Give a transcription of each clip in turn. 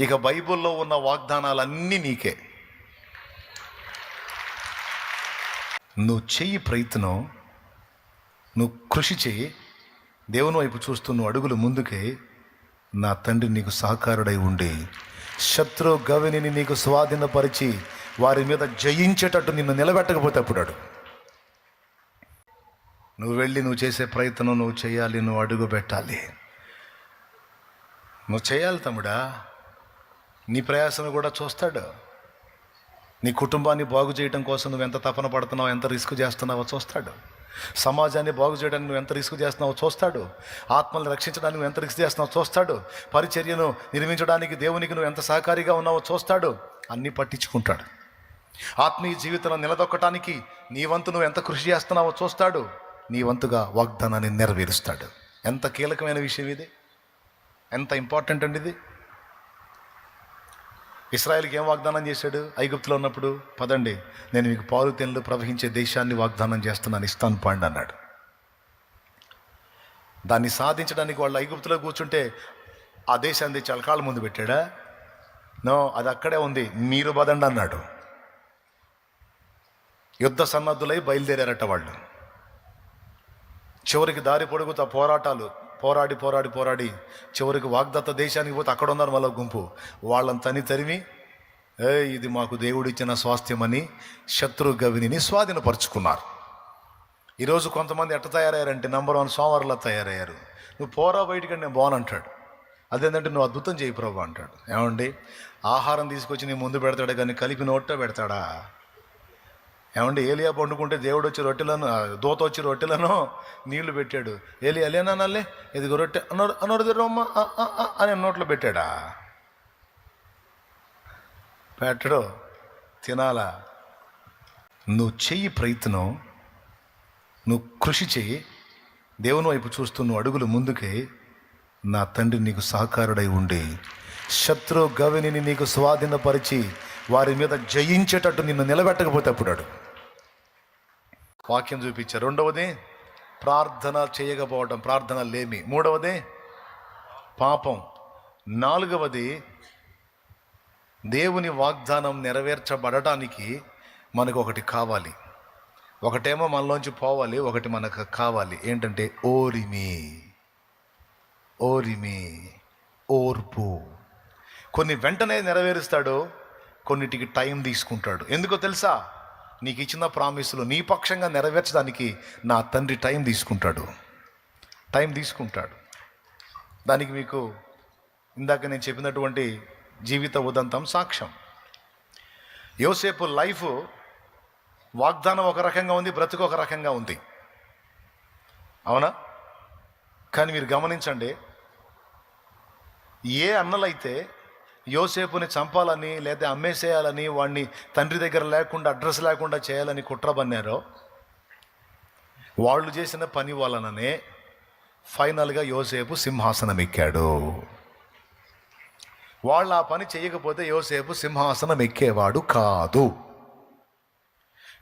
ఇక బైబిల్లో ఉన్న వాగ్దానాలన్నీ నీకే. నువ్వు చెయ్యి ప్రయత్నం, నువ్వు కృషి చెయ్యి, దేవుని వైపు చూస్తూ నువ్వు అడుగులు ముందుకే. నా తండ్రి నీకు సహకారుడై ఉండి శత్రు గవిని నీకు స్వాధీనపరిచి వారి మీద జయించేటట్టు నిన్ను నిలబెట్టకపోతే అప్పుడు నువ్వు వెళ్ళి నువ్వు చేసే ప్రయత్నం నువ్వు చేయాలి, నువ్వు అడుగు పెట్టాలి, నువ్వు చేయాలి తమ్ముడా. నీ ప్రయాసను కూడా చూస్తాడు. నీ కుటుంబాన్ని బాగు చేయడం కోసం నువ్వు ఎంత తపన పడుతున్నావు, ఎంత రిస్క్ చేస్తున్నావో చూస్తాడు. సమాజాన్ని బాగు చేయడానికి నువ్వు ఎంత రిస్క్ చేస్తున్నావో చూస్తాడు. ఆత్మల్ని రక్షించడానికి నువ్వు ఎంత రిస్క్ చేస్తున్నావో చూస్తాడు. పరిచర్యను నిర్మించడానికి దేవునికి నువ్వు ఎంత సహకారిగా ఉన్నావో చూస్తాడు. అన్నీ పట్టించుకుంటాడు. ఆత్మీయ జీవితంలో నిలదొక్కటానికి నీ వంతు నువ్వు ఎంత కృషి చేస్తున్నావో చూస్తాడు. నీ వంతుగా వాగ్దానాన్ని నెరవేరుస్తాడు. ఎంత కీలకమైన విషయం ఇది, ఎంత ఇంపార్టెంట్ అండి ఇది. ఇశ్రాయేలుకి ఏం వాగ్దానం చేశాడు ఐగుప్తులో ఉన్నప్పుడు? పదండి, నేను మీకు పాలు తేనెలు ప్రవహించే దేశాన్ని వాగ్దానం చేస్తున్నాను, ఇస్తాను పండి అన్నాడు. దాన్ని సాధించడానికి వాళ్ళు ఐగుప్తులో కూర్చుంటే ఆ దేశాన్ని చలకాళ్ళ ముందు పెట్టాడా? నో, అది అక్కడే ఉంది, మీరు పదండి అన్నాడు. యుద్ధ సన్నద్ధులై బయలుదేరారట వాళ్ళు. చివరికి దారి పొడుగుతా పోరాడి చివరికి వాగ్దత్త దేశానికి పోతే అక్కడ ఉన్నారు మళ్ళీ గుంపు. వాళ్ళని తరిమి ఇది మాకు దేవుడిచ్చిన స్వాస్థ్యమని శత్రు గవిని స్వాధీనపరుచుకున్నారు. ఈరోజు కొంతమంది ఎట్ట తయారయ్యారంటే నంబర్ 1 సోమవారులా తయారయ్యారు. నువ్వు పోరా బయటికి నేను బాగుంటాడు. అదేంటంటే నువ్వు అద్భుతం చేయి ప్రభు అంటాడు. ఏమండి, ఆహారం తీసుకొచ్చి నీ ముందు పెడతాడు కానీ కలిపి నోట్ట పెడతాడా? ఏమంటే ఏలియా పండుకుంటే దేవుడు వచ్చి దూత వచ్చి రొట్టెలను నీళ్లు పెట్టాడు. అలేనా నల్లే ఇదిగో రొట్టె అన్నోడు రొమ్మ అని నోట్లో పెట్టాడా? పెట్టడు, తినాలా. నువ్వు చెయ్యి ప్రయత్నం, నువ్వు కృషి చెయ్యి, దేవుని వైపు చూస్తూ నువ్వు అడుగులు ముందుకే. నా తండ్రి నీకు సహకారుడై ఉండి శత్రు గవిని నీకు స్వాధీనపరిచి వారి మీద జయించేటట్టు నిన్ను నిలబెట్టకపోతే అప్పుడు వాక్యం చూపించారు. రెండవది ప్రార్థన చేయకపోవడం, ప్రార్థన లేమి. మూడవది పాపం. నాలుగవది దేవుని వాగ్దానం నెరవేర్చబడటానికి మనకు ఒకటి కావాలి. ఒకటేమో మనలోంచి పోవాలి, ఒకటి మనకు కావాలి. ఏంటంటే ఓర్పు. కొన్ని వెంటనే నెరవేరుస్తాడు, కొన్నిటికి టైం తీసుకుంటాడు. ఎందుకో తెలుసా? నీకు ఇచ్చిన ప్రామిసులు నీ పక్షంగా నెరవేర్చడానికి నా తండ్రి టైం తీసుకుంటాడు. దానికి మీకు ఇందాక నేను చెప్పినటువంటి జీవిత ఉదంతం సాక్ష్యం. యోసేపు లైఫ్ వాగ్దానం ఒక రకంగా ఉంది, బ్రతుకు ఒక రకంగా ఉంది, అవునా? కానీ మీరు గమనించండి, ఏ అన్నలైతే యోసేపుని చంపాలని లేదా అమ్మేసేయాలని, వాడిని తండ్రి దగ్గర లేకుండా అడ్రస్ లేకుండా చేయాలని కుట్ర పన్నారో, వాళ్ళు చేసిన పని వలననే ఫైనల్గా యోసేపు సింహాసనం ఎక్కాడు. వాళ్ళు ఆ పని చేయకపోతే యోసేపు సింహాసనం ఎక్కేవాడు కాదు.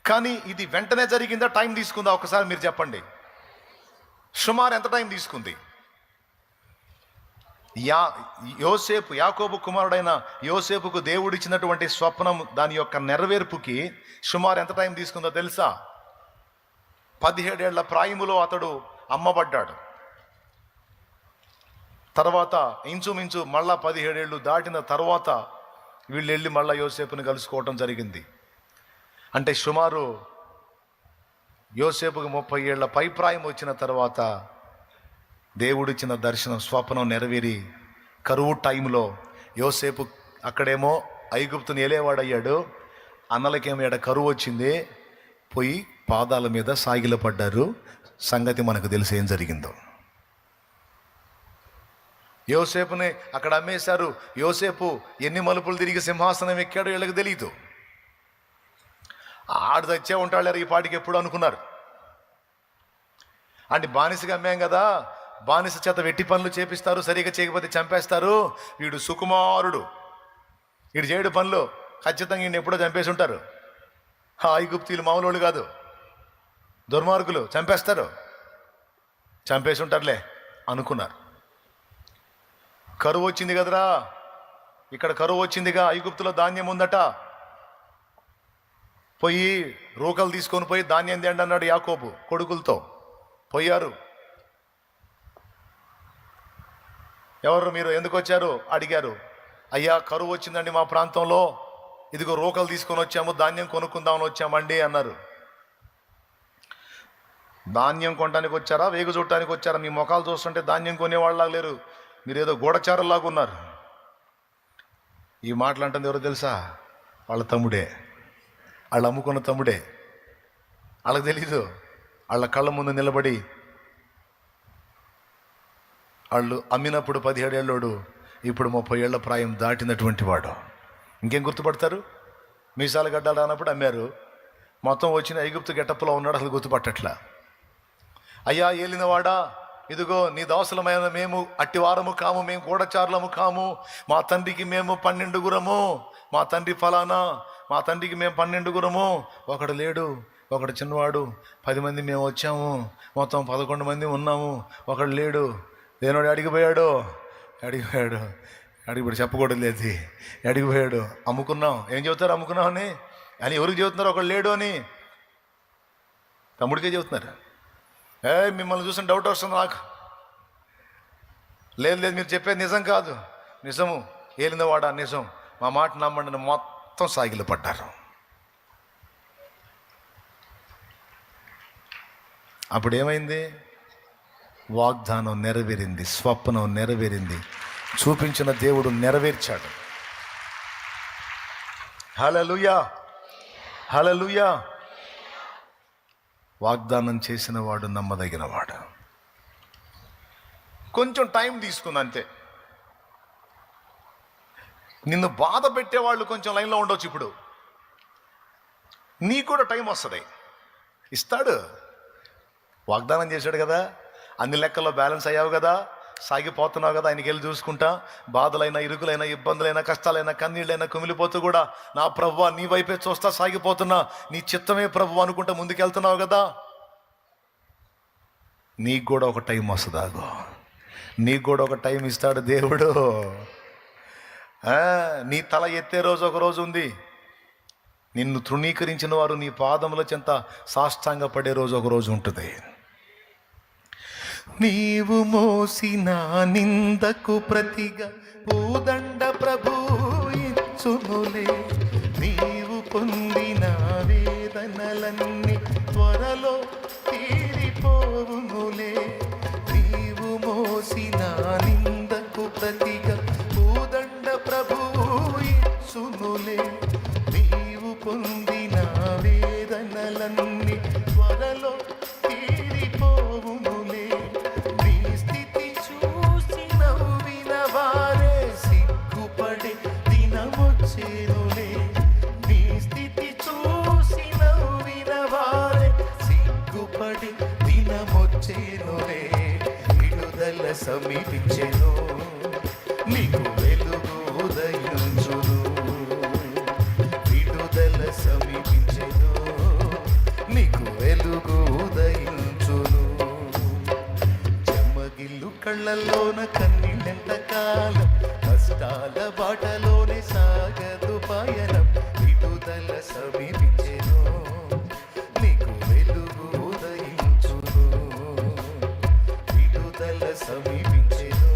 కానీ ఇది వెంటనే జరిగిందా, టైం తీసుకుందా? ఒకసారి మీరు చెప్పండి. సుమారు ఎంత టైం తీసుకుంది? యాకోబు కుమారుడైన యోసేపుకు దేవుడిచ్చినటువంటి స్వప్నం, దాని యొక్క నెరవేర్పుకి సుమారు ఎంత టైం తీసుకుందో తెలుసా? 17 ఏళ్ల ప్రాయములో అతడు అమ్మబడ్డాడు. తర్వాత ఇంచుమించు మళ్ళా 17 ఏళ్ళు దాటిన తర్వాత వీళ్ళు వెళ్ళి మళ్ళా యోసేపుని కలుసుకోవటం జరిగింది. అంటే సుమారు యోసేపుకి 30 ఏళ్ల పైప్రాయం వచ్చిన తర్వాత దేవుడిచ్చిన దర్శనం, స్వప్నం నెరవేరి కరువు టైంలో యోసేపు అక్కడేమో ఐగుప్తుని ఏలేవాడయ్యాడు, అన్నలకేమో ఎడ కరువు వచ్చింది, పోయి పాదాల మీద సాగిలపడ్డారు. సంగతి మనకు తెలిసి ఏం జరిగిందో. యోసేపుని అక్కడ అమ్మేశారు. యోసేపు ఎన్ని మలుపులు తిరిగి సింహాసనం ఎక్కాడో వీళ్ళకి తెలియదు. ఆడు తెచ్చే ఉంటాడు ఈ పాటికి ఎప్పుడు అనుకున్నారు. అంటే బానిసగా అమ్మాం కదా, బానిస చేత వెట్టి పనులు చేపిస్తారు, సరిగా చేయకపోతే చంపేస్తారు, వీడు సుకుమారుడు, వీడు చేయడు పనులు, ఖచ్చితంగా ఈయన ఎప్పుడో చంపేసి ఉంటారు. ఐగుప్తీయులు మామూలు కాదు, దుర్మార్గులు, చంపేసి ఉంటారులే అనుకున్నారు. కరువు వచ్చింది కదరా, ఇక్కడ కరువు వచ్చిందిగా, ఐగుప్తులో ధాన్యం ఉందట, పోయి రూకలు తీసుకొని పోయి ధాన్యం తేండి అన్నాడు యాకోబు కొడుకులతో. పోయారు. ఎవరు మీరు, ఎందుకు వచ్చారు అడిగారు. అయ్యా కరువు వచ్చిందండి మా ప్రాంతంలో, ఇదిగో రూకలు తీసుకొని వచ్చాము, ధాన్యం కొనుక్కుందామని వచ్చామండి అన్నారు. ధాన్యం కొనడానికి వచ్చారా, వేగు చూడటానికి వచ్చారా? మీ ముఖాలు చూస్తుంటే ధాన్యం కొనేవాళ్ళలాగా లేరు, మీరు ఏదో గూఢచారులాగా ఉన్నారు. ఈ మాటలు అంటుంది ఎవరో తెలుసా? వాళ్ళ తమ్ముడే, వాళ్ళు అమ్ముకున్న తమ్ముడే. వాళ్ళకి తెలీదు. వాళ్ళ కళ్ళ ముందు నిలబడి వాళ్ళు అమ్మినప్పుడు 17 ఏళ్ళోడు, ఇప్పుడు 30 ఏళ్ల ప్రాయం దాటినటువంటి వాడు. ఇంకేం గుర్తుపడతారు? మీసాలు గడ్డాలు రానప్పుడు అమ్మారు, మొత్తం వచ్చిన ఐగుప్తు గెటప్లో ఉన్నాడు, అసలు గుర్తుపట్టట్లా. అయ్యా ఏలినవాడా, ఇదిగో నీ దాసులమైన మేము అట్టివారము కాము, మేము గూఢచారులము కాము, మా తండ్రికి మేము 12 గురము, మా తండ్రి ఫలానా, మా తండ్రికి మేము 12 గురము, ఒకడు లేడు, ఒకడు చిన్నవాడు, 10 మంది మేము వచ్చాము, మొత్తం 11 మంది ఉన్నాము, ఒకడు లేడు. దేనోడు అడిగిపోయాడు ఇప్పుడు చెప్పకూడదు లేదు, అడిగిపోయాడు. అమ్ముకున్నాం. ఏం చెబుతారు అమ్ముకున్నాం అని ఎవరికి చెబుతున్నారు? ఒకడు లేడు అని తమ్ముడికే చెబుతున్నారు. మిమ్మల్ని చూసిన డౌట్ వస్తుంది నాకు. లేదు మీరు చెప్పేది నిజం కాదు. నిజము, ఏలినవాడా నిజం, మా మాట నమ్మండి. మొత్తం సాగిలు పడ్డారు. అప్పుడు ఏమైంది? వాగ్దానం నెరవేరింది, స్వప్నం నెరవేరింది, చూపించిన దేవుడు నెరవేర్చాడు. హల్లెలూయా, హల్లెలూయా. వాగ్దానం చేసిన వాడు నమ్మదగిన వాడు. కొంచెం టైం తీసుకుంది అంతే. నిన్ను బాధ పెట్టేవాళ్ళు కొంచెం లైన్లో ఉండొచ్చు. ఇప్పుడు నీకు కూడా టైం వస్తుంది, ఇస్తాడు. వాగ్దానం చేశాడు కదా, అన్ని లెక్కల్లో బ్యాలెన్స్ అయ్యావు కదా, సాగిపోతున్నావు కదా, ఆయనకి వెళ్ళి చూసుకుంటా. బాధలైనా, ఇరుకులైనా, ఇబ్బందులైనా, కష్టాలైనా, కన్నీళ్ళైనా కుమిలిపోతూ కూడా నా ప్రభువా నీ వైపే చూస్తా సాగిపోతున్నా, నీ చిత్తమే ప్రభు అనుకుంటా ముందుకెళ్తున్నావు కదా. నీకు కూడా ఒక టైం వస్తుంది. నీకు కూడా ఒక టైం ఇస్తాడు దేవుడు. నీ తల ఎత్తే రోజు ఒక రోజు ఉంది. నిన్ను తృణీకరించిన వారు నీ పాదముల చెంత సాష్టాంగ పడే రోజు ఒక రోజు ఉంటుంది. నీవు మోసిన నిందకు ప్రతిగా పూదండ ప్రభు ఇచ్చునులే, నీవు పొందిన వేదనలన్నీ త్వరలో తీరిపోవునులే. నీవు మోసిన నిందకు ప్రతిగా పూదండ ప్రభు ఇచ్చునులే, నీవు పొందిన వేదనలన్నీ త్వరలో తీరిపోవునులే. నీ స్థితి చూసి నవ్విన వారే సిగ్గుపడే దినమొచ్చేనులే. నీ స్థితి చూసి నవ్విన వారే సిగ్గుపడే దినమొచ్చేనులే. విడుదల సమీపించెను, నీకు వెలుగు ఉదయించును. విడుదల సమీపించెను, నీకు వెలుగు ఉదయించును. చెమ్మగిల్లు కళ్ళల్లోన కన్నీళ్ళెంత కాలం, కష్టాల బాటలోనే సాగదు పయనం. విడుదల సమీపించెను, నీకు వెలుగు ఉదయించును. విడుదల సమీపించెను,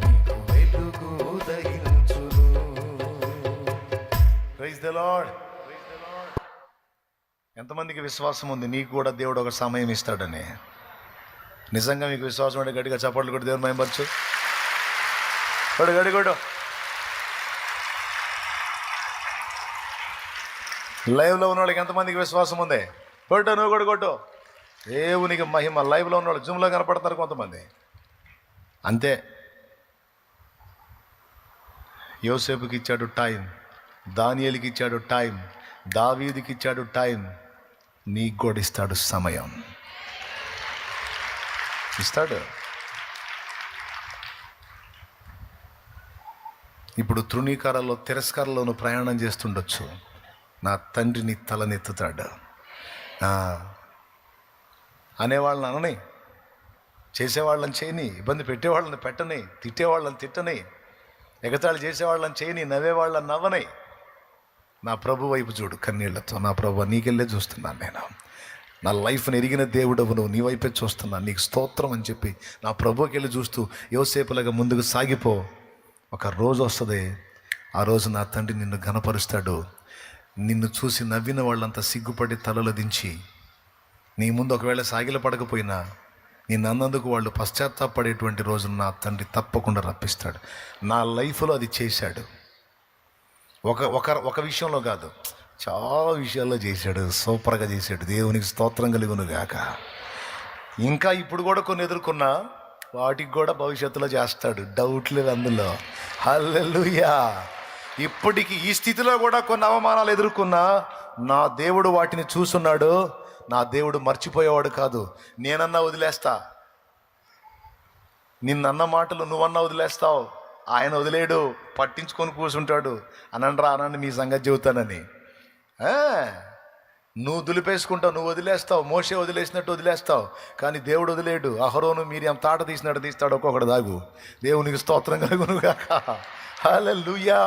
నీకు వెలుగు ఉదయించును. Praise the lord. ఎంతమందికి విశ్వాసం ఉంది నీకు కూడా దేవుడు ఒక సమయం ఇస్తాడని? నిజంగా మీకు విశ్వాసం అంటే గట్టిగా చప్పట్లు కూడా దేవుని మహిమపరచు. గడి లైవ్లో ఉన్న వాళ్ళకి ఎంతమందికి విశ్వాసం ఉంది? కొట్టు, నువ్వు కూడా కొట్టు. దేవునికి మహిమ. లైవ్లో ఉన్న వాళ్ళు జూమ్లో కనపడతారు కొంతమంది. అంతే. యోసేపుకి ఇచ్చాడు టైం, దానియేలుకి ఇచ్చాడు టైం, దావీదుకి ఇచ్చాడు టైం. నీకు కూడా ఇస్తాడు సమయం, ఇస్తాడు. ఇప్పుడు తృణీకారాల్లో, తిరస్కారంలోనూ ప్రయాణం చేస్తుండొచ్చు. నా తండ్రిని తలనెత్తుతాడు అనేవాళ్ళని అనని, చేసేవాళ్ళని చేయని, ఇబ్బంది పెట్టేవాళ్ళని పెట్టని, తిట్టేవాళ్ళని తిట్టని. ఎగతాళి చేసేవాళ్ళని చేయని, నవ్వేవాళ్ళని నవ్వనై. నా ప్రభు వైపు చూడు కన్నీళ్లతో. నా ప్రభు నీకెళ్ళే చూస్తున్నాను నేను. నా లైఫ్ని ఎరిగిన దేవుడవు నువ్వు, నీ వైపే చూస్తున్నాను, నీకు స్తోత్రం అని చెప్పి నా ప్రభుకి వెళ్ళి చూస్తూ యోసేపులాగా ముందుకు సాగిపో. ఒక రోజు వస్తుంది, ఆ రోజు నా తండ్రి నిన్ను ఘనపరుస్తాడు. నిన్ను చూసి నవ్విన వాళ్ళంతా సిగ్గుపడి తలలు దించి నీ ముందు ఒకవేళ సాగిల పడకపోయినా నిన్ను అన్నందుకు వాళ్ళు పశ్చాత్తాపడేటువంటి రోజును నా తండ్రి తప్పకుండా రప్పిస్తాడు. నా లైఫ్లో అది చేశాడు. ఒక విషయంలో కాదు, చాలా విషయాల్లో చేశాడు. సూపర్గా చేశాడు. దేవునికి స్తోత్రం కలుగును గాక. ఇంకా ఇప్పుడు కూడా కొన్ని ఎదుర్కొన్నా వాటికి కూడా భవిష్యత్తులో చేస్తాడు, డౌట్ లేదు అందులో. హల్లెలూయా. ఇప్పటికి ఈ స్థితిలో కూడా కొన్ని అవమానాలు ఎదుర్కొన్నా నా దేవుడు వాటిని చూస్తున్నాడు. నా దేవుడు మర్చిపోయేవాడు కాదు. నేనన్నా వదిలేస్తా, నిన్నన్న మాటలు నువ్వన్నా వదిలేస్తావు, ఆయన వదిలేడు, పట్టించుకొని కూర్చుంటాడు. అనండి మీ సంగతి చెబుతానని. నువ్వు దులిపేసుకుంటావు, నువ్వు వదిలేస్తావు, మోషే వదిలేసినట్టు వదిలేస్తావు, కానీ దేవుడు వదిలేడు. అహరోను మీరియం తాట తీసినట్టు తీస్తాడు ఒక్కొక్కడు దాగు. దేవునికి స్తోత్రం కలుగును గాక. హల్లెలూయా.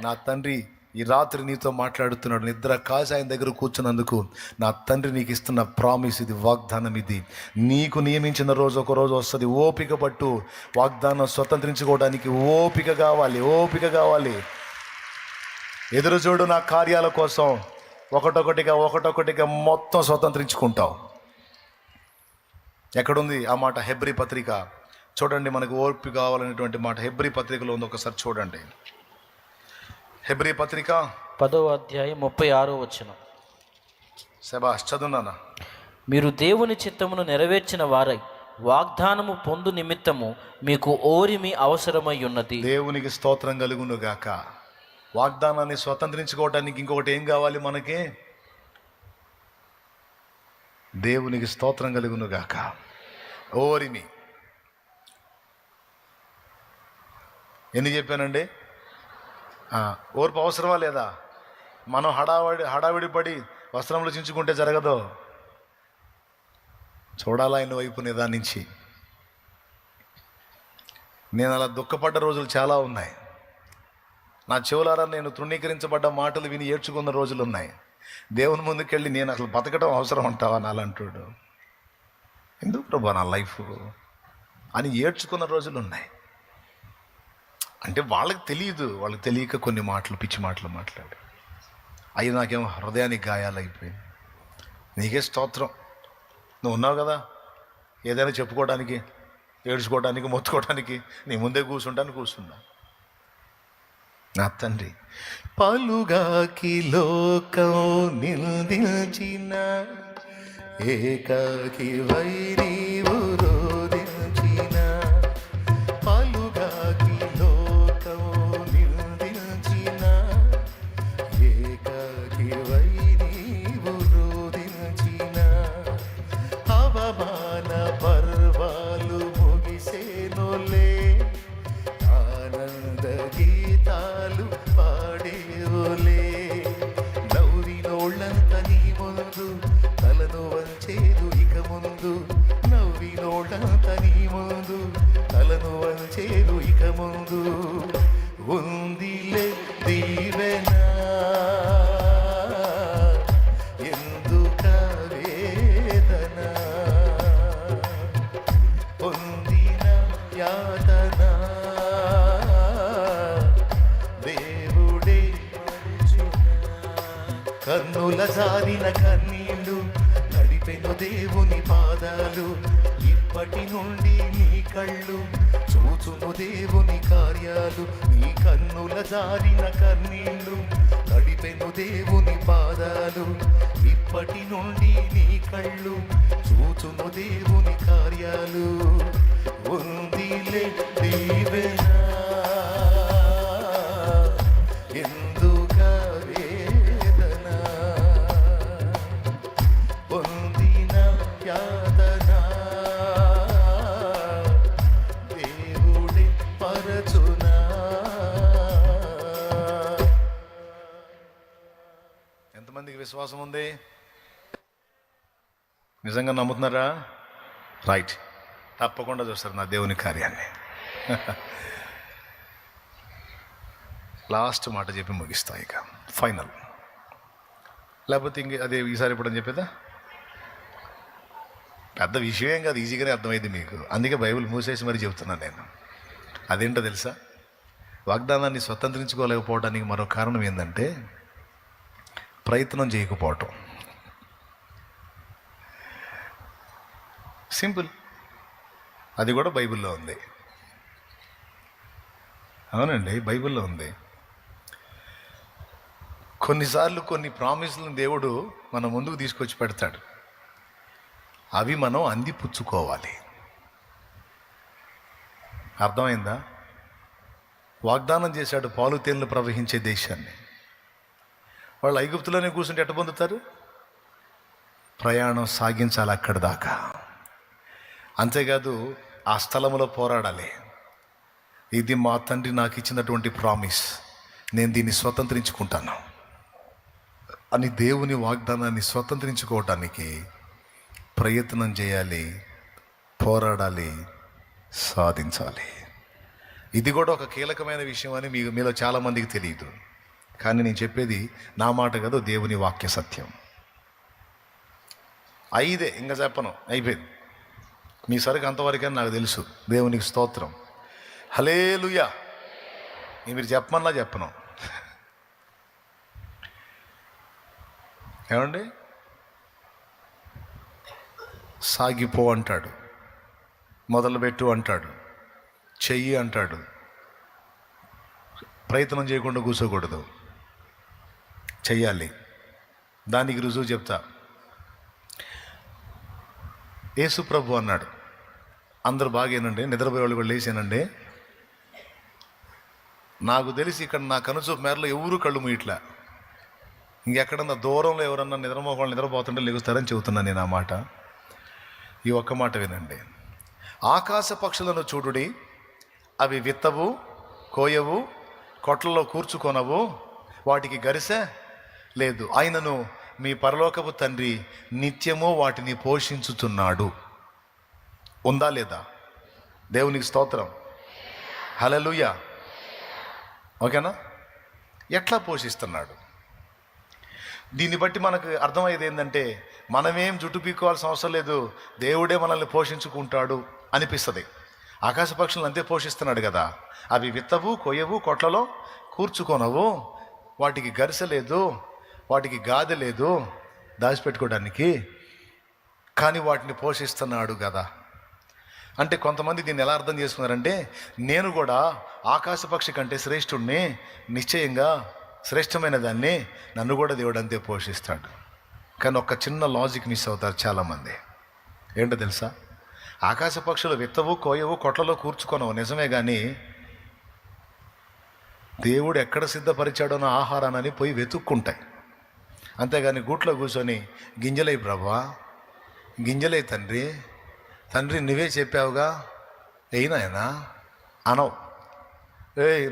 నా తండ్రి ఈ రాత్రి నీతో మాట్లాడుతున్నాడు. నిద్ర కాసి ఆయన దగ్గర కూర్చున్నందుకు నా తండ్రి నీకు ఇస్తున్న ప్రామిస్ ఇది, వాగ్దానం ఇది. నీకు నియమించిన రోజు ఒక రోజు వస్తుంది. ఓపిక పట్టు. వాగ్దానం స్వతంత్రించుకోవడానికి ఓపిక కావాలి, ఓపిక కావాలి. ఎదురు చూడు నా కార్యాల కోసం. ఒకటొకటిగా మొత్తం స్వతంత్రించుకుంటావు. ఎక్కడుంది ఆ మాట? హెబ్రీ పత్రిక చూడండి. మనకు ఓర్పు కావాలనేటువంటి మాట హెబ్రీ పత్రికలో ఉంది, ఒకసారి చూడండి. హెబ్రీ పత్రిక 10వ అధ్యాయం 36వ వచనం. శబాష్, చదువునానా. మీరు దేవుని చిత్తమును నెరవేర్చిన వారై వాగ్దానము పొందు నిమిత్తము మీకు ఓరిమి అవసరమై ఉన్నది. దేవునికి స్తోత్రం కలుగును గాక. వాగ్దానాన్ని స్వతంత్రించుకోవటానికి ఇంకొకటి ఏం కావాలి మనకి? దేవునికి స్తోత్రం కలుగును గాక. ఓరిమి. ఎన్ని చెప్పానండి? ఓర్పు అవసరమా లేదా? మనం హడావిడి పడి వస్త్రంలో చించుకుంటే జరగదు. చూడాలా ఆయన వైపు నిదానించి. నేను అలా దుఃఖపడ్డ రోజులు చాలా ఉన్నాయి. నా చెవులారా నేను తృణీకరించబడ్డ మాటలు విని ఏడ్చుకున్న రోజులు ఉన్నాయి. దేవుని ముందుకెళ్ళి నేను అసలు బతకడం అవసరం అంటావా నాలంటాడు, ఎందుకు ప్రభా నా లైఫ్ అని ఏడ్చుకున్న రోజులు ఉన్నాయి. అంటే వాళ్ళకి తెలియదు, వాళ్ళకి తెలియక కొన్ని మాటలు, పిచ్చి మాటలు మాట్లాడు. అవి నాకేమో హృదయానికి గాయాలైపోయింది. నీకే స్తోత్రం, నువ్వు ఉన్నావు కదా ఏదైనా చెప్పుకోవడానికి, ఏడ్చుకోవడానికి, మొత్తుకోవడానికి. నీ ముందే కూర్చున్నా. నా తండ్రి పలుగాకి లోకం నిందించిన ఏకాకి వైరీవు రోదించిన, పలుగాకి లోకం నిందించిన ఏకాకి వైరీవు రోదించిన, అవమాన పర్వాలు ముగిసేనోలే, ఆనంద గీతాలు పాడేవోలే. నవ్వినోళ్ళంత నీ ముందు తలను వంచేదు ఇక ముందు, నవ్వినోళ్ళంత నీ ముందు తలను వంచేదు ఇక ముందు. ఉందిలే దీవెనా ఎందుక వేదన, పొందిన యాతన దేవుడే కన్నుల జారిన కన్నీళ్ళు నడిపెను దేవుని పాదాలు. ఇప్పటి నుండి నీ కళ్ళు చూచును దేవుని కార్యాలు. నీ కన్నుల జారిన కన్నీళ్ళు నడిపెను దేవుని పాదాలు. ఇప్పటి నుండి నీ కళ్ళు చూచును దేవుని కార్యాలు. ఉందిలే దీవెనా ఎందుక వేదన, పొందిన యాతన దేవుడే పరచునా. ఎంతమందికి విశ్వాసం ఉంది? నిజంగా నమ్ముతున్నారా? రైట్, తప్పకుండా చూస్తారు నా దేవుని కార్యాన్ని. లాస్ట్ మాట చెప్పి ముగిస్తా ఇక ఫైనల్. లేకపోతే ఇంక అదే ఈసారి ఎప్పుడని చెప్పేదా పెద్ద విషయం కాదు, ఈజీగానే అర్థమైంది మీకు. అందుకే బైబిల్ మూసేసి మరీ చెప్తున్నాను నేను. అదేంటో తెలుసా, వాగ్దానాన్ని స్వతంత్రించుకోలేకపోవడానికి మరో కారణం ఏంటంటే ప్రయత్నం చేయకపోవటం. సింపుల్. అది కూడా బైబిల్లో ఉంది. అవునండి, బైబిల్లో ఉంది. కొన్నిసార్లు కొన్ని ప్రామిస్లను దేవుడు మన ముందుకు తీసుకొచ్చి పెడతాడు. అవి మనం అందిపుచ్చుకోవాలి. అర్థమైందా? వాగ్దానం చేశాడు పాలు తేనెలు ప్రవహించే దేశాన్ని. వాళ్ళు ఐగుప్తులోనే కూర్చుంటే ఎట్ట పొందుతారు? ప్రయాణం సాగించాలి అక్కడి దాకా. అంతేకాదు ఆ స్థలంలో పోరాడాలి. ఇది మా తండ్రి నాకు ఇచ్చినటువంటి ప్రామిస్, నేను దీన్ని స్వతంత్రించుకుంటాను అని దేవుని వాగ్దానాన్ని స్వతంత్రించుకోవటానికి ప్రయత్నం చేయాలి, పోరాడాలి, సాధించాలి. ఇది కూడా ఒక కీలకమైన విషయం అని మీలో చాలామందికి తెలియదు. కానీ నేను చెప్పేది నా మాట కాదు, దేవుని వాక్య సత్యం. 5 ఇంకా చెప్పను, అయిపోయింది. మీ సరికి అంతవరకని నాకు తెలుసు. దేవునికి స్తోత్రం, హల్లెలూయా. మీరు చెప్పమన్నా చెప్పను. ఏమండి, సాగిపో అంటాడు, మొదలుపెట్టు అంటాడు, చెయ్యి అంటాడు. ప్రయత్నం చేయకుండా కూర్చోకూడదు, చెయ్యాలి. దానికి రుజువు చెప్తా. యేసు ప్రభు అన్నాడు, అందరూ బాగేనండి, నిద్రపోయే వాళ్ళు కూడా లేచానండి. నాకు తెలిసి ఇక్కడ నా కనుచూపు మేరలో ఎవరు కళ్ళు మూయట్లా. ఇంకెక్కడన్నా దూరంలో ఎవరన్నా నిద్రమోహం నిద్రపోతుంటే లెగుస్తారని చెబుతున్నాను నేను ఆ మాట. ఈ ఒక్క మాట వినండి. ఆకాశ పక్షులను చూడుడి, అవి విత్తవు, కోయవు, కొట్లలో కూర్చుకొనవు, వాటికి గరిసె లేదు, ఆయనను మీ పరలోకపు తండ్రి నిత్యము వాటిని పోషించుతున్నాడు. ఉందా లేదా? దేవునికి స్తోత్రం, హల్లెలూయా. ఓకేనా? ఎట్లా పోషిస్తున్నాడు? దీన్ని బట్టి మనకు అర్థమయ్యేది ఏంటంటే మనమేం జుట్టు పీక్కోవాల్సిన అవసరం లేదు, దేవుడే మనల్ని పోషించుకుంటాడు అనిపిస్తుంది. ఆకాశ పక్షులను అంతే పోషిస్తున్నాడు కదా. అవి విత్తవు, కొయ్యవు, కొట్లలో కూర్చుకొనవు, వాటికి గరిసె లేదు, వాటికి గాదె లేదు దాచిపెట్టుకోవడానికి, కానీ వాటిని పోషిస్తున్నాడు కదా. అంటే కొంతమంది దీన్ని ఎలా అర్థం చేసుకున్నారంటే నేను కూడా ఆకాశ పక్షి కంటే శ్రేష్ఠుడిని, నిశ్చయంగా శ్రేష్టమైన దాన్ని, నన్ను కూడా దేవుడు అంతే పోషిస్తాడు. కానీ ఒక చిన్న లాజిక్ మిస్ అవుతారు చాలామంది. ఏంటో తెలుసా? ఆకాశ పక్షులు విత్తవు, కోయవు, కొట్లలో కూర్చుకొనవు నిజమే, కానీ దేవుడు ఎక్కడ సిద్ధపరిచాడో నా ఆహారాన్ని పోయి వెతుక్కుంటాయి. అంతేగాని గూట్లో కూర్చొని గింజలై ప్రభా, గింజలై తండ్రి, తండ్రి నువ్వే చెప్పావుగా అయినాయనా అనవు.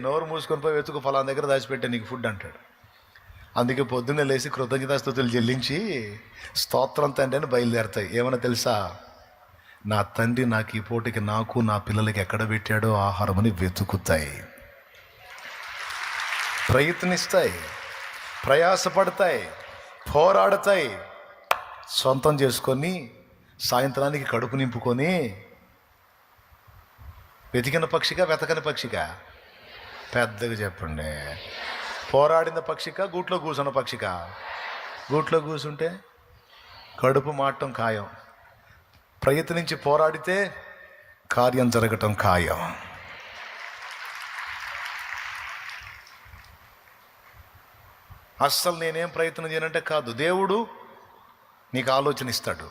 నోరు మూసుకొని పోయి వెతుకు, ఫలానా దగ్గర దాచిపెట్టే నీకు ఫుడ్ అంటాడు. అందుకే పొద్దున్నే లేచి కృతజ్ఞతాస్తుతులు చెల్లించి స్తోత్రం తండ్రి అని బయలుదేరుతాయి. ఏమన్నా తెలుసా? నా తండ్రి నాకు ఈ పూటకి, నాకు నా పిల్లలకి ఎక్కడ పెట్టాడో ఆహారం అని వెతుకుతాయి, ప్రయత్నిస్తాయి, ప్రయాసపడతాయి, పోరాడతాయి. సొంతం చేసుకొని సాయంత్రానికి కడుపు నింపుకొని, వెతికిన పక్షిగా వెతకని పక్షిగా? పెద్దగా చెప్పండి. పోరాడిన పక్షిక, గూట్లో కూర్చున్న పక్షిక? గూట్లో కూర్చుంటే కడుపు మాటం ఖాయం, ప్రయత్నించి పోరాడితే కార్యం జరగటం ఖాయం. అస్సలు నేనేం ప్రయత్నం చేయనంటే కాదు, దేవుడు నీకు ఆలోచన ఇస్తాడు,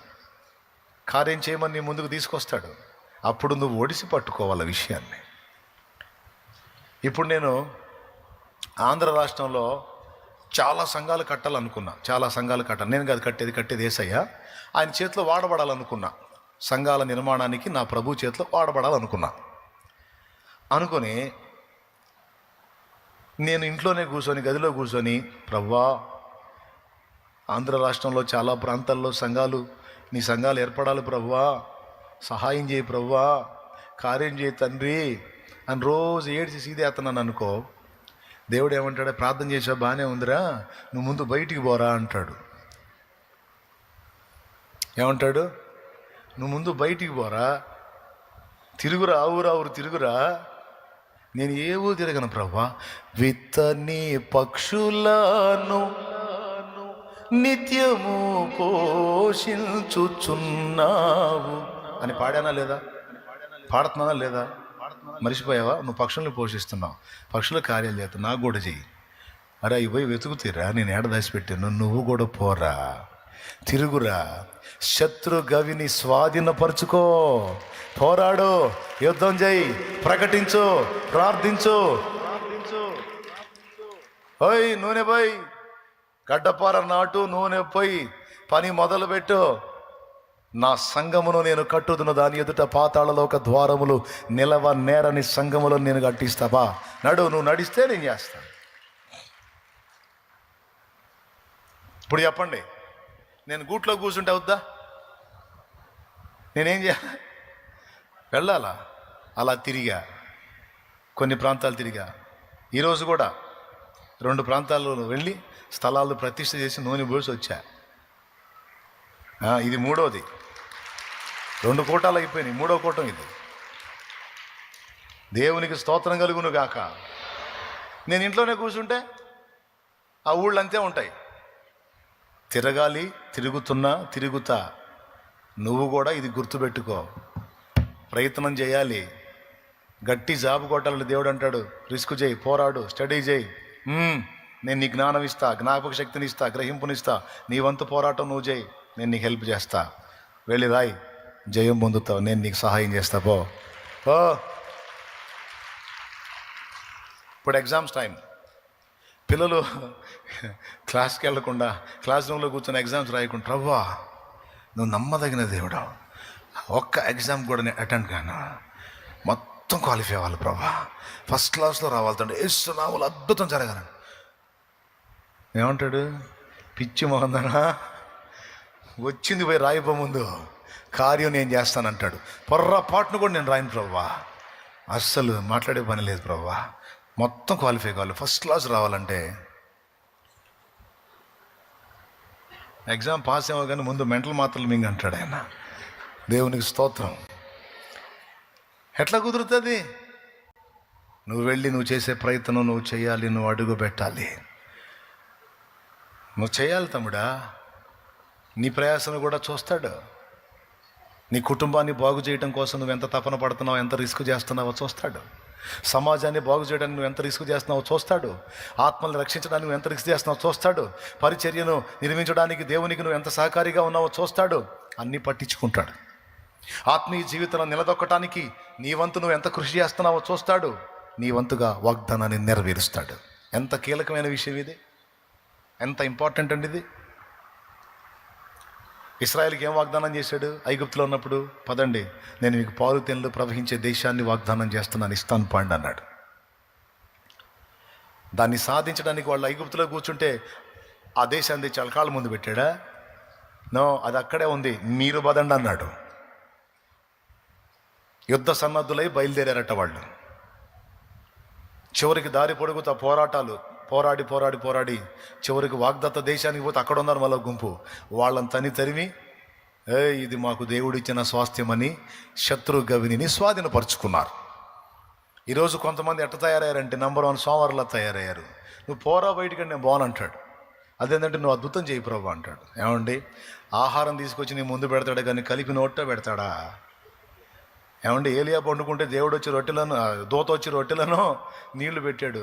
కార్యం చేయమని నీ ముందుకు తీసుకొస్తాడు. అప్పుడు నువ్వు ఒడిసి పట్టుకోవాలి విషయాన్ని. ఇప్పుడు నేను ఆంధ్ర రాష్ట్రంలో చాలా సంఘాలు కట్టాలనుకున్నా, చాలా సంఘాలు కట్టాలి. నేను కాదు కట్టేది యేసయ్య. ఆయన చేతిలో వాడబడాలనుకున్నా. సంఘాల నిర్మాణానికి నా ప్రభు చేతిలో వాడబడాలనుకున్నా. అనుకొని నేను ఇంట్లోనే కూర్చొని, గదిలో కూర్చొని, ప్రభువా, ఆంధ్ర రాష్ట్రంలో చాలా ప్రాంతాల్లో నీ సంఘాలు ఏర్పడాలి ప్రభువా, సహాయం చేయి ప్రభువా, కార్యం చేయి తండ్రి అని రోజు ఏడ్చి సీదేస్తున్నాను అనుకో. దేవుడు ఏమంటాడు? ప్రార్థన చేసావు బాగానే ఉందిరా, నువ్వు ముందు బయటికి పోరా అంటాడు. ఏమంటాడు? నువ్వు ముందు బయటికి పోరా, తిరుగురా, ఆవురు తిరుగురా. నేను ఏ ఊరు తిరగను ప్రభా. విత్తని పక్షులను నిత్యము పోషించుచున్నావు అని పాడానా లేదా? పాడుతున్నానా లేదా? మర్చిపోయావా? నువ్వు పక్షుల్ని పోషిస్తున్నావు, పక్షుల కార్యాలు చేస్తావు, నాకు కూడా చెయ్యి. అరే అవి పోయి వెతుకుతీరా, నేను ఏడ దాచిపెట్టాను, నువ్వు కూడా పోరా, తిరుగురా, శత్రు గవిని స్వాధీనపరుచుకో, పోరాడు, యుద్ధం చేయి, ప్రకటించు, ప్రార్థించు. ఓయ్ నూనె పోయి, గడ్డపార నాటు, నూనె పోయి పని మొదలుపెట్టు. నా సంఘమును నేను కట్టుదును, దాని ఎదుట పాతాళలోక ద్వారములు నిలవ నేరని సంఘములో నేను కట్టిస్తావా? నువ్వు నడిస్తే నేను చేస్తాను. ఇప్పుడు చెప్పండి, నేను గూట్లో కూర్చుంటే అవుద్దా? నేనేం చేయాలి? వెళ్ళాలా? అలా తిరిగా, కొన్ని ప్రాంతాలు తిరిగా. ఈరోజు కూడా 2 ప్రాంతాల్లో వెళ్ళి స్థలాలు ప్రతిష్ఠ చేసి నూనె పోసి వచ్చా. ఇది 3వది. 2 కూటాలు అయిపోయినాయి, 3వ కూటం ఇది. దేవునికి స్తోత్రం కలుగును గాక. నేను ఇంట్లోనే కూర్చుంటే ఆ ఊళ్ళు అంతే ఉంటాయి. తిరగాలి, తిరుగుతా. నువ్వు కూడా ఇది గుర్తుపెట్టుకో, ప్రయత్నం చేయాలి, గట్టి జాబు కొట్టాలని దేవుడు అంటాడు. రిస్క్ చేయి, పోరాడు, స్టడీ చేయి. నేను నీ జ్ఞానం ఇస్తా, జ్ఞాపక శక్తిని ఇస్తా, గ్రహింపునిస్తా. నీ వంతు పోరాటం నువ్వు చేయి, నేను నీకు హెల్ప్ చేస్తా. వెళ్ళి రాయి, జయం పొందుతావు, నేను నీకు సహాయం చేస్తా. పో. ఇప్పుడు ఎగ్జామ్స్ టైం. పిల్లలు క్లాస్కి వెళ్లకుండా క్లాస్ రూమ్లో కూర్చొని ఎగ్జామ్స్ రాయకుండా, ప్రభువా నువ్వు నమ్మదగిన దేవుడు, ఒక్క ఎగ్జామ్ కూడా నేను అటెండ్ కాను, మొత్తం క్వాలిఫై అవ్వాలి ప్రభా, ఫస్ట్ క్లాస్లో రావాలి తండ్రి, యేసునామములో అద్భుతం జరగాలని. ఏమంటాడు? పిచ్చి మొహందనా, వచ్చింది పోయి రాయిపో, ముందు కార్యం నేను చేస్తానంటాడు. పొర్రపాటును కూడా నేను రాయను ప్రభా, అస్సలు మాట్లాడే పని లేదు ప్రభా, మొత్తం క్వాలిఫై కావాలి, ఫస్ట్ క్లాస్ రావాలంటే. ఎగ్జామ్ పాస్ ఏమో కానీ ముందు మెంటల్ మాత్రలు మింగ అంటాడు ఆయన. దేవునికి స్తోత్రం. ఎట్లా కుదురుతుంది? నువ్వు వెళ్ళి నువ్వు చేసే ప్రయత్నం నువ్వు చేయాలి, నువ్వు అడుగు పెట్టాలి, నువ్వు చేయాలి తమ్ముడా. నీ ప్రయాసను కూడా చూస్తాడు. నీ కుటుంబాన్ని బాగు చేయడం కోసం నువ్వు ఎంత తపన పడుతున్నావు, ఎంత రిస్క్ చేస్తున్నావో చూస్తాడు. సమాజాన్ని బాగు చేయడానికి నువ్వు ఎంత రిస్క్ చేస్తున్నావో చూస్తాడు. ఆత్మల్ని రక్షించడానికి నువ్వు ఎంత రిస్క్ చేస్తున్నావో చూస్తాడు. పరిచర్యను నిర్మించడానికి దేవునికి నువ్వు ఎంత సహకారిగా ఉన్నావో చూస్తాడు. అన్నీ పట్టించుకుంటాడు. ఆత్మీయ జీవితంలో నిలదొక్కటానికి నీ వంతు నువ్వు ఎంత కృషి చేస్తున్నావో చూస్తాడు. నీ వంతుగా వాగ్దానాన్ని నెరవేరుస్తాడు. ఎంత కీలకమైన విషయం ఇది, ఎంత ఇంపార్టెంట్ అండి ఇది. ఇశ్రాయేలుకి ఏం వాగ్దానం చేశాడు? ఐగుప్తులో ఉన్నప్పుడు, పదండి నేను మీకు పాలు తేనెలు ప్రవహించే దేశాన్ని వాగ్దానం చేస్తున్నాను, ఇస్తాను పండి అన్నాడు. దాన్ని సాధించడానికి వాళ్ళు ఐగుప్తులో కూర్చుంటే ఆ దేశాన్ని చాలా కాళ్ళ ముందు పెట్టాడా? నో, అది అక్కడే ఉంది, మీరు పదండి అన్నాడు. యుద్ధ సన్నద్ధులై బయలుదేరారట వాళ్ళు. చివరికి దారి పొడుగుతా పోరాడి చివరికి వాగ్దత్త దేశానికి పోతే అక్కడ ఉన్నారు మళ్ళీ గుంపు. వాళ్ళని తరిమి, ఇది మాకు దేవుడిచ్చిన స్వాస్థ్యమని శత్రు గవిని స్వాధీనపరుచుకున్నారు. ఈరోజు కొంతమంది ఎట్ట తయారయ్యారంటే నంబర్ 1 సోమవారులా తయారయ్యారు. నువ్వు పోరా బయటికి, నేను బాగుంటాడు. అదేంటంటే నువ్వు అద్భుతం చేయి ప్రభు అంటాడు. ఏమండి, ఆహారం తీసుకొచ్చి నీ ముందు పెడతాడు కానీ కలిపి నోట్లో పెడతాడా? ఏమండి, ఏలియా పండుకుంటే దేవుడు వచ్చి దూత వచ్చి రొట్టెలను నీళ్లు పెట్టాడు.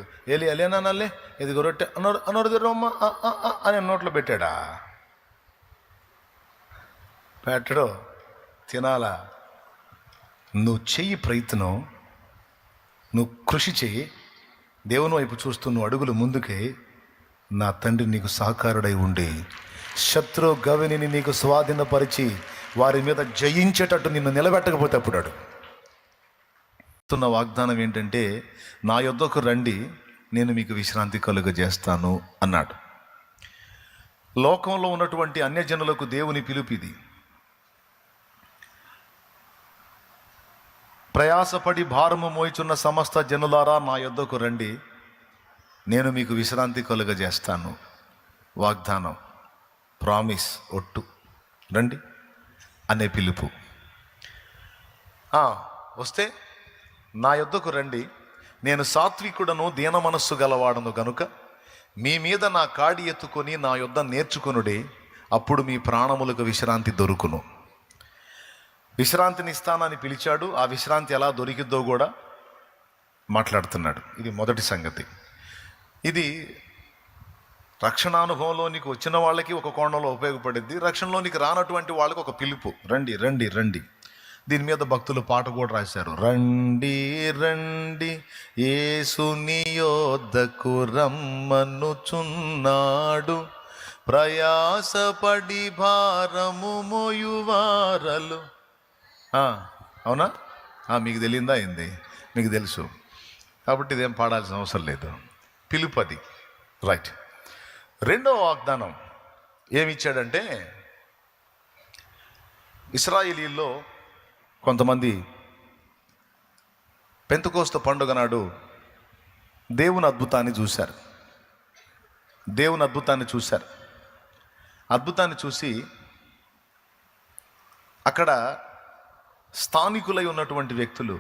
అలేనా నల్లే ఇదిగో రొట్టె అన్నోడు రొమ్మ అని నోట్లో పెట్టాడా? పెట్టడు, తినాలా. నువ్వు చెయ్యి ప్రయత్నం, నువ్వు కృషి చెయ్యి, దేవుని వైపు చూస్తూ నువ్వు అడుగులు ముందుకే, నా తండ్రి నీకు సహకారుడై ఉండి శత్రు గవిని నీకు స్వాధీనపరిచి వారి మీద జయించేటట్టు నిన్ను నిలబెట్టకపోతే అప్పుడు అడుగుతున్న వాగ్దానం ఏంటంటే, నా యొద్దకు రండి, నేను మీకు విశ్రాంతి కలుగజేస్తాను అన్నాడు. లోకంలో ఉన్నటువంటి అన్యజనులకు దేవుని పిలుపు ఇది. ప్రయాసపడి భారము మోయిచున్న సమస్త జనులారా నా యొద్దకు రండి, నేను మీకు విశ్రాంతి కలుగజేస్తాను. వాగ్దానం, ప్రామిస్, ఒట్టు, రండి అనే పిలుపు. వస్తే నా యొద్దకు రండి, నేను సాత్వికుడను దీన మనస్సు గలవాడను గనుక మీ మీద నా కాడి ఎత్తుకొని నా యొద్ద నేర్చుకొనుడే, అప్పుడు మీ ప్రాణములకు విశ్రాంతి దొరుకును. విశ్రాంతిని ఇస్తానని పిలిచాడు. ఆ విశ్రాంతి ఎలా దొరికిద్దో కూడా మాట్లాడుతున్నాడు. ఇది మొదటి సంగతి. ఇది రక్షణానుభవంలోనికి వచ్చిన వాళ్ళకి ఒక కోణంలో ఉపయోగపడింది. రక్షణలోనికి రానటువంటి వాళ్ళకి ఒక పిలుపు, రండి రండి రండి. దీని మీద భక్తులు పాట కూడా రాశారు. రండి రండి యేసుని యొద్దకు రమ్మనుచున్నాడు, ప్రయాసపడి భారము మోయువారలు. అవునా? మీకు తెలియందా ఏంది? మీకు తెలుసు కాబట్టి ఇదేం పాడాల్సిన అవసరం లేదు. పిలుపది, రైట్. రెండవ వాగ్దానం ఏమిచ్చాడంటే, ఇశ్రాయేలీల్లో కొంతమంది పెంతెకోస్తు పండుగ నాడు దేవుని అద్భుతాన్ని చూశారు. అద్భుతాన్ని చూసి అక్కడ స్థానికులై ఉన్నటువంటి వ్యక్తులు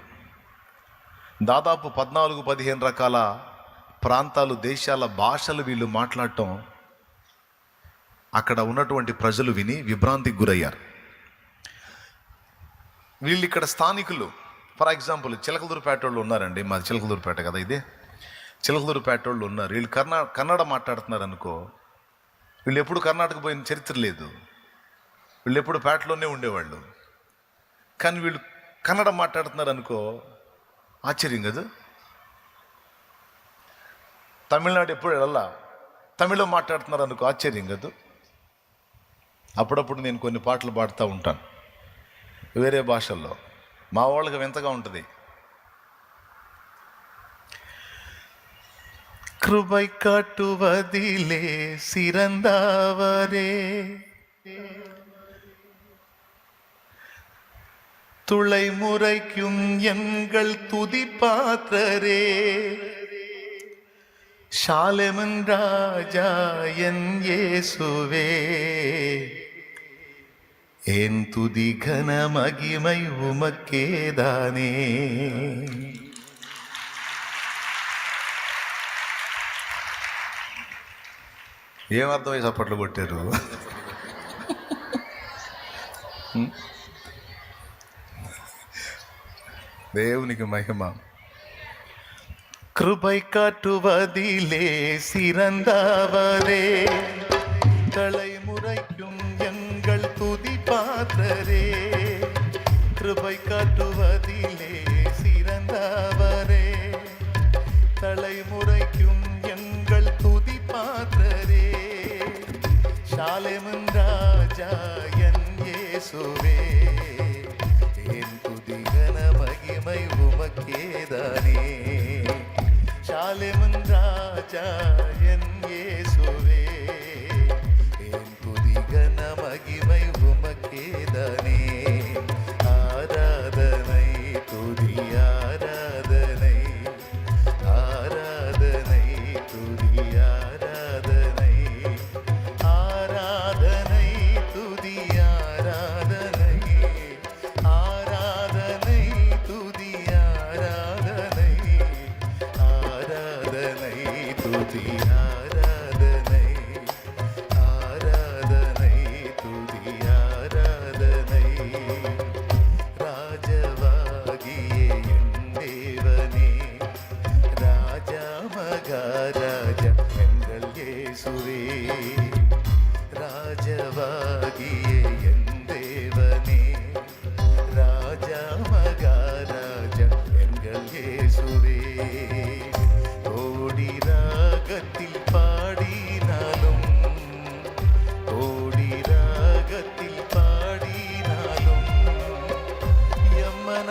దాదాపు 14-15 రకాల ప్రాంతాలు, దేశాల భాషలు వీళ్ళు మాట్లాడటం అక్కడ ఉన్నటువంటి ప్రజలు విని విభ్రాంతికి గురయ్యారు. వీళ్ళు ఇక్కడ స్థానికులు. ఫర్ ఎగ్జాంపుల్ చిలకలూరుపేట వాళ్ళు ఉన్నారండి. మాది చిలకలూరుపేట కదా, ఇదే చిలకలూరుపేట వాళ్ళు ఉన్నారు. వీళ్ళు కన్నడ మాట్లాడుతున్నారు అనుకో, వీళ్ళు ఎప్పుడు కర్ణాటక పోయిన చరిత్ర లేదు, వీళ్ళు ఎప్పుడు పేటలోనే ఉండేవాళ్ళు. కానీ వీళ్ళు కన్నడ మాట్లాడుతున్నారు అనుకో, ఆశ్చర్యం కదా. తమిళనాడు ఎప్పుడు వెళ్ళాలా, తమిళం మాట్లాడుతున్నారు అనుకో, ఆశ్చర్యం కదా. అప్పుడప్పుడు నేను కొన్ని పాటలు పాడుతూ ఉంటాను వేరే భాషల్లో, మా వాళ్ళకి వింతగా ఉంటుంది. కృపై కాటువదిలే సిరందావరే, துளை முறைக்கும் எங்கள் துதி பாத்திரரே, ஷாலெமன் ராஜா என் இயேசுவே, என் துதி கன மகிமை உமக்கேதானே. ఏమర్థమై చప్పట్లు కొట్టారు? దేవునికి మహిమ. కృపై కాటువదిలే సిరందావరే, தலைமுறைக்கும் எங்கள் துதி பாத்திரரே, கிருபை காட்டுவதிலே சிறந்தவரே, தலைமுறைக்கும் எங்கள் துதி பாத்திரரே, ஷாலேமின் ராஜா என் இயேசுவே, என் துதி கன மகிமை உமக்கேதானே, ஷாலேமின் ராஜா என் இயேசுவே, கன மகிமை உமக்கேதானே. ஆராதனை துதி ஆராதனை, ஆராதனை துதி ஆராதனை, ஆராதனை துதி ஆராதனை, ஆராதனை துதி ஆராதனை, ஆராதனை துதி ஆராதனை, ஆராதனை துதி ஆராதனை. ராஜவாகியே என் தேவனே, ராஜா மகாராஜா எங்கள் இயேசுவே, ராஜவாகியே என் தேவனே, ராஜா மகாராஜா எங்கள் இயேசுவே, கோடி ராகத்தில் பாடினாலும், கோடி ராகத்தில் பாடினாலும் எம்மன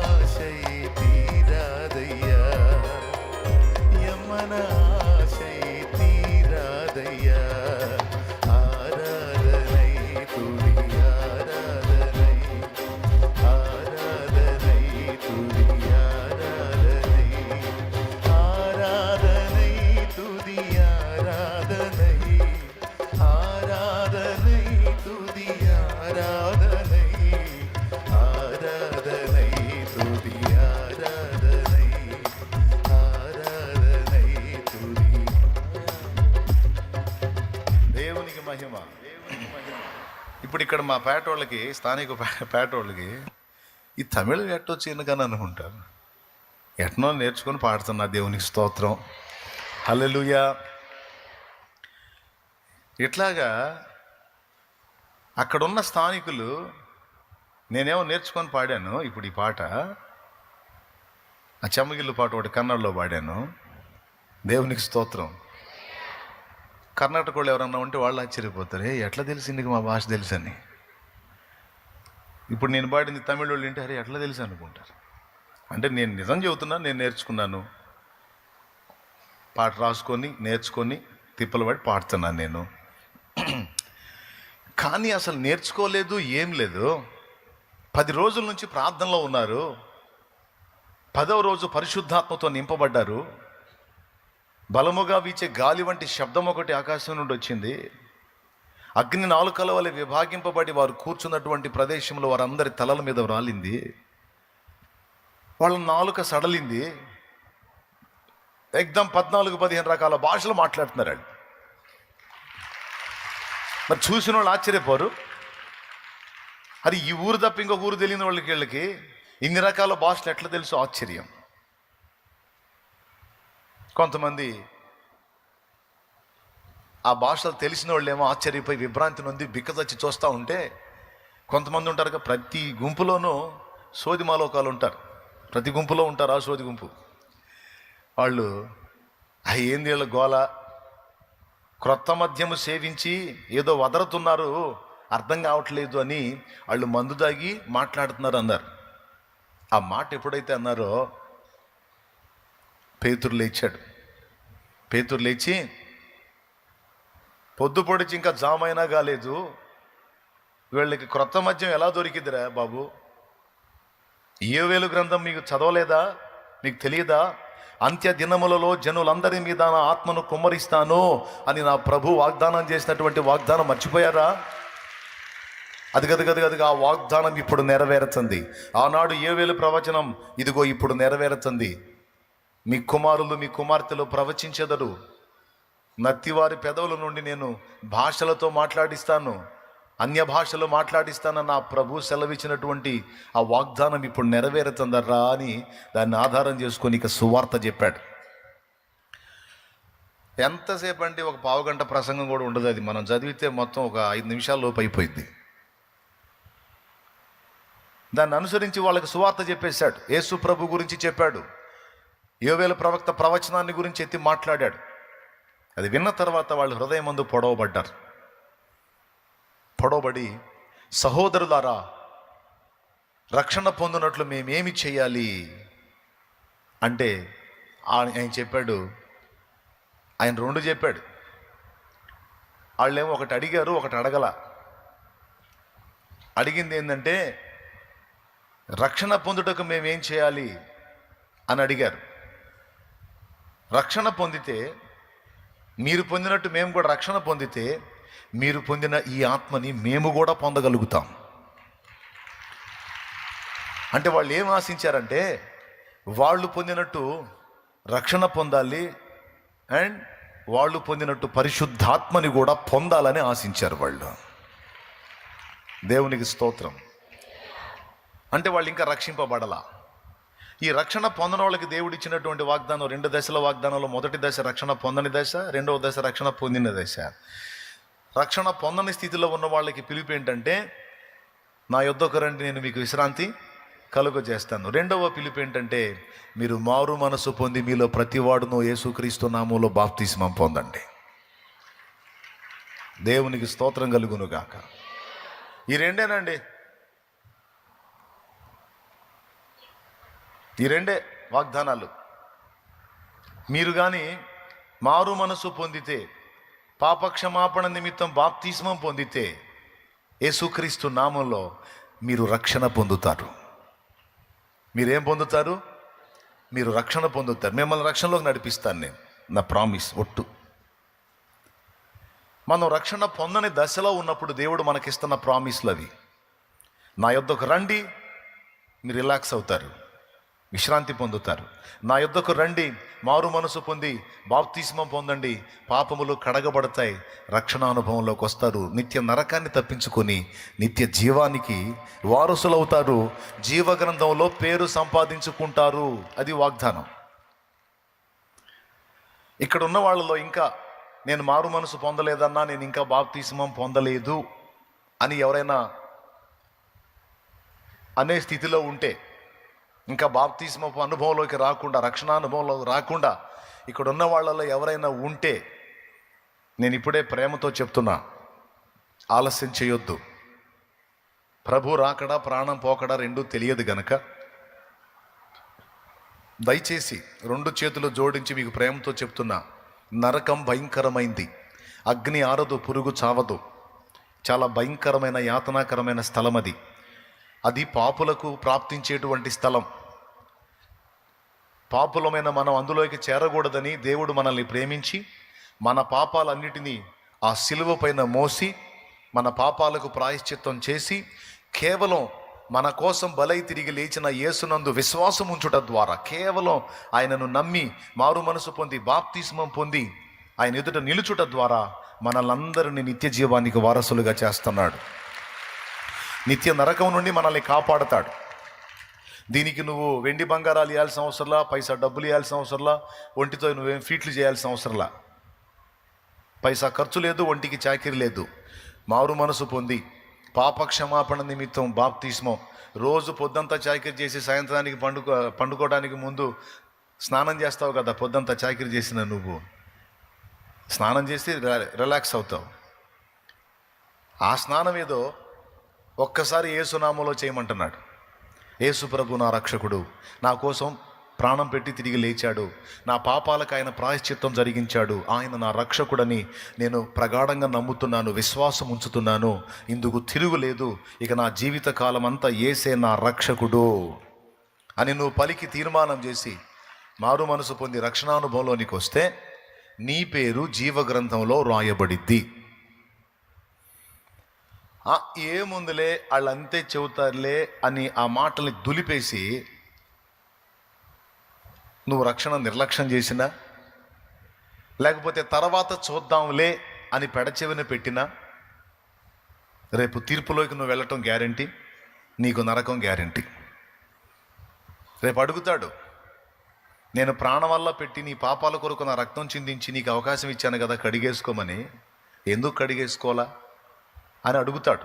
ஆசை தீராதையா, எம்மன ஆசை தீராதையா. ஆராதனை துதி ஆராதனை துதி ஆராதனை ஆராதனை துதி ஆராதனை ఆరాధనై తుది. దేవునికి మహిమ. ఇప్పుడు ఇక్కడ మా పేటోళ్ళకి, స్థానిక పేటోళ్ళకి ఈ తమిళం ఎట్టొచ్చు ఎందుకని అనుకుంటారు. ఎట్నో నేర్చుకొని పాడుతున్నా దేవునికి స్తోత్రం, హల్లెలూయా. ఇట్లాగా అక్కడున్న స్థానికులు, నేనేమో నేర్చుకొని పాడాను ఇప్పుడు ఈ పాట, ఆ చెమ్మగిల్లు పాట ఒకటి కన్నడలో పాడాను, దేవునికి స్తోత్రం. కర్ణాటక వాళ్ళు ఎవరన్నా ఉంటే వాళ్ళు ఆశ్చర్యపోతారు, ఎట్లా తెలిసింది మా భాష తెలుసని. ఇప్పుడు నేను పాడింది తమిళ వాళ్ళు వింటే అరే ఎట్లా తెలుసు అనుకుంటారు. అంటే నేను నిజం చెబుతున్నాను, నేను నేర్చుకున్నాను, పాట రాసుకొని నేర్చుకొని తిప్పలు పడి పాడుతున్నాను నేను. కానీ అసలు నేర్చుకోలేదు, ఏం లేదు. 10 రోజుల నుంచి ప్రార్థనలో ఉన్నారు, 10వ రోజు పరిశుద్ధాత్మతో నింపబడ్డారు. బలముగా వీచే గాలి వంటి శబ్దం ఒకటి ఆకాశం నుండి వచ్చింది. అగ్ని నాలుకల వలె విభాగింపబడి వారు కూర్చున్నటువంటి ప్రదేశంలో వారందరి తలల మీద రాలింది. వాళ్ళ నాలుక సడలింది. ఎగ్దం 14-15 రకాల భాషలు మాట్లాడుతున్నారు వాళ్ళు. మరి చూసిన వాళ్ళు ఆశ్చర్యపోరు. అది ఈ ఊరు తప్ప ఇంకొక ఊరు తెలియని వీళ్ళకి ఇన్ని రకాల భాషలు ఎట్లా తెలుసు ఆశ్చర్యం. కొంతమంది ఆ భాషలు తెలిసిన వాళ్ళు ఏమో ఆశ్చర్యపోయి విభ్రాంతి నొంది బిక్కదచ్చి చూస్తూ ఉంటే, కొంతమంది ఉంటారు ప్రతి గుంపులోనూ సోది మాలోకాలు ఉంటారు, ప్రతి గుంపులో ఉంటారు ఆ సోది గుంపు వాళ్ళు. ఏంది వీళ్ళ గోల, క్రొత్త మద్యము సేవించి ఏదో వదరుతున్నారు, అర్థం కావట్లేదు అని వాళ్ళు మందు దాగి మాట్లాడుతున్నారు అన్నారు. ఆ మాట ఎప్పుడైతే అన్నారో పేతురు లేచాడు. పేతురు లేచి, పొద్దు పొడిచి ఇంకా జామైనా కాలేదు, వీళ్ళకి క్రొత్త మద్యం ఎలా దొరికిందిరా బాబు, యోవేలు గ్రంథం మీకు చదవలేదా, మీకు తెలియదా, అంత్య దినములలో జనులందరి మీద నా ఆత్మను కుమ్మరిస్తాను అని నా ప్రభు వాగ్దానం చేసినటువంటి వాగ్దానం మర్చిపోయారా? అది ఆ వాగ్దానం ఇప్పుడు నెరవేరుతుంది. ఆనాడు యోవేలు ప్రవచనం ఇదిగో ఇప్పుడు నెరవేరుతుంది. మీ కుమారులు మీ కుమార్తెలు ప్రవచించెదరు, నత్తివారి పెదవుల నుండి నేను భాషలతో మాట్లాడిస్తాను, అన్య భాషలు మాట్లాడిస్తానని నా ప్రభు సెలవిచ్చినటువంటి ఆ వాగ్దానం ఇప్పుడు నెరవేరుతుందర్రా అని దాన్ని ఆధారం చేసుకొని ఇక సువార్త చెప్పాడు. ఎంతసేపు అంటే ఒక పావుగంట ప్రసంగం కూడా ఉండదు, అది మనం చదివితే మొత్తం ఒక 5 నిమిషాల లోపు అయిపోయింది. దాన్ని అనుసరించి వాళ్ళకి సువార్త చెప్పేశాడు, యేసు ప్రభు గురించి చెప్పాడు, యోవేలు ప్రవక్త ప్రవచనాన్ని గురించి ఎత్తి మాట్లాడాడు. అది విన్న తర్వాత వాళ్ళు హృదయమందు పొడవబడి సహోదరులారా, రక్షణ పొందినట్లు మేమేమి చేయాలి అంటే ఆయన చెప్పాడు, ఆయన 2 చెప్పాడు. వాళ్ళేమో ఒకటి అడిగారు, ఒకటి అడగల. అడిగింది ఏంటంటే రక్షణ పొందుటకు మేమేం చేయాలి అని అడిగారు. రక్షణ పొందితే, మీరు పొందినట్టు మేము కూడా రక్షణ పొందితే, మీరు పొందిన ఈ ఆత్మని మేము కూడా పొందగలుగుతాం. అంటే వాళ్ళు ఏం ఆశించారంటే, వాళ్ళు పొందినట్టు రక్షణ పొందాలి అండ్ వాళ్ళు పొందినట్టు పరిశుద్ధాత్మని కూడా పొందాలని ఆశించారు వాళ్ళు. దేవునికి స్తోత్రం. అంటే వాళ్ళు ఇంకా రక్షింపబడలా. ఈ రక్షణ పొందని వాళ్ళకి దేవుడు ఇచ్చినటువంటి వాగ్దానం 2 దశల వాగ్దానంలో, మొదటి దశ రక్షణ పొందని దశ, 2వ దశ రక్షణ పొందిన దశ. రక్షణ పొందని స్థితిలో ఉన్న వాళ్ళకి పిలుపు ఏంటంటే, నా యొద్దకు రండి నేను మీకు విశ్రాంతి కలుగజేస్తాను. 2వ పిలుపు ఏంటంటే, మీరు మారు మనసు పొంది మీలో ప్రతివాడును యేసుక్రీస్తు నామములో బాప్తిస్మం పొందండి. దేవునికి స్తోత్రం కలుగును గాక. ఈ 2 ఈ 2 వాగ్దానాలు. మీరు కానీ మారు మనసు పొందితే, పాపక్షమాపణ నిమిత్తం బాప్తిస్మం పొందితే, యేసుక్రీస్తు నామంలో మీరు రక్షణ పొందుతారు. మీరేం పొందుతారు? మీరు రక్షణ పొందుతారు. మిమ్మల్ని రక్షణలోకి నడిపిస్తాను నేను, నా ప్రామిస్ ఒట్టు. మనం రక్షణ పొందని దశలో ఉన్నప్పుడు దేవుడు మనకిస్తున్న ప్రామిస్లు అవి. నా యొద్దకు రండి, మీరు రిలాక్స్ అవుతారు, విశ్రాంతి పొందుతారు. నా యొద్దకు రండి, మారు మనసు పొంది బాప్తిస్మం పొందండి, పాపములు కడగబడతాయి, రక్షణ అనుభవంలోకి వస్తారు, నిత్య నరకాన్ని తప్పించుకొని నిత్య జీవానికి వారసులవుతారు, జీవగ్రంథంలో పేరు సంపాదించుకుంటారు. అది వాగ్దానం. ఇక్కడ ఉన్న వాళ్ళలో ఇంకా నేను మారు మనసు పొందలేదన్నా, నేను ఇంకా బాప్తిస్మం పొందలేదు అని ఎవరైనా అనే స్థితిలో ఉంటే, ఇంకా బాప్తిస్మపు అనుభవంలోకి రాకుండా, రక్షణ అనుభవంలోకి రాకుండా ఇక్కడ ఉన్న వాళ్ళలో ఎవరైనా ఉంటే, నేను ఇప్పుడే ప్రేమతో చెప్తున్నా, ఆలస్యం చేయొద్దు. ప్రభు రాకడా ప్రాణం పోకడా రెండూ తెలియదు గనక దయచేసి రెండు చేతులు జోడించి మీకు ప్రేమతో చెప్తున్నా, నరకం భయంకరమైంది, అగ్ని ఆరదు, పురుగు చావదు, చాలా భయంకరమైన యాతనాకరమైన స్థలం అది. అది పాపులకు ప్రాప్తించేటువంటి స్థలం. పాపులమైన మనం అందులోకి చేరకూడదని దేవుడు మనల్ని ప్రేమించి మన పాపాలన్నిటినీ ఆ సిలువ పైన మోసి మన పాపాలకు ప్రాయశ్చిత్తం చేసి కేవలం మన కోసం బలై తిరిగి లేచిన యేసునందు విశ్వాసం ఉంచుట ద్వారా, కేవలం ఆయనను నమ్మి మారు మనసు పొంది బాప్తిస్మం పొంది ఆయన ఎదుట నిలుచుట ద్వారా మనల్నందరినీ నిత్య జీవానికి వారసులుగా చేస్తున్నాడు. నిత్య నరకం నుండి మనల్ని కాపాడతాడు. దీనికి నువ్వు వెండి బంగారాలు ఇవ్వాల్సిన అవసరంలా, పైసా డబ్బులు ఇవ్వాల్సిన అవసరంలా, ఒంటితో నువ్వేం ఫీట్లు చేయాల్సిన అవసరంలా, పైసా ఖర్చు లేదు, ఒంటికి చాకిరి లేదు. మారు మనసు పొంది పాప క్షమాపణ నిమిత్తం బాప్తిస్మం, రోజు పొద్దంతా చాకిరి చేసి సాయంత్రానికి పండుకోవడానికి ముందు స్నానం చేస్తావు కదా, పొద్దంతా చాకిరి చేసిన నువ్వు స్నానం చేసి రిలాక్స్ అవుతావు. ఆ స్నానం ఏదో ఒక్కసారి యేసునామంలో చేయమంటున్నాడు. యేసు ప్రభు నా రక్షకుడు, నా కోసం ప్రాణం పెట్టి తిరిగి లేచాడు, నా పాపాలకు ఆయన ప్రాయశ్చిత్తం జరిగించాడు, ఆయన నా రక్షకుడని నేను ప్రగాఢంగా నమ్ముతున్నాను, విశ్వాసం ఉంచుతున్నాను, ఇందుకు తిరుగులేదు, ఇక నా జీవిత కాలం అంతా యేసే నా రక్షకుడు అని నువ్వు పలికి తీర్మానం చేసి మారు మనసు పొంది రక్షణానుభవంలోనికి వస్తే నీ పేరు జీవగ్రంథంలో రాయబడిద్ది. ఏముందులే వాళ్ళంతే చెబుతారులే అని ఆ మాటల్ని దులిపేసి నువ్వు రక్షణ నిర్లక్ష్యం చేసినా, లేకపోతే తర్వాత చూద్దాంలే అని పెడచెవిన పెట్టినా, రేపు తీర్పులోకి నువ్వు వెళ్ళటం గ్యారంటీ, నీకు నరకం గ్యారంటీ. రేపు అడుగుతాడు, నేను ప్రాణం వల్ల పెట్టి నీ పాపాల కొరకు నా రక్తం చిందించి నీకు అవకాశం ఇచ్చాను కదా కడిగేసుకోమని, ఎందుకు కడిగేసుకోవాలా అని అడుగుతాడు.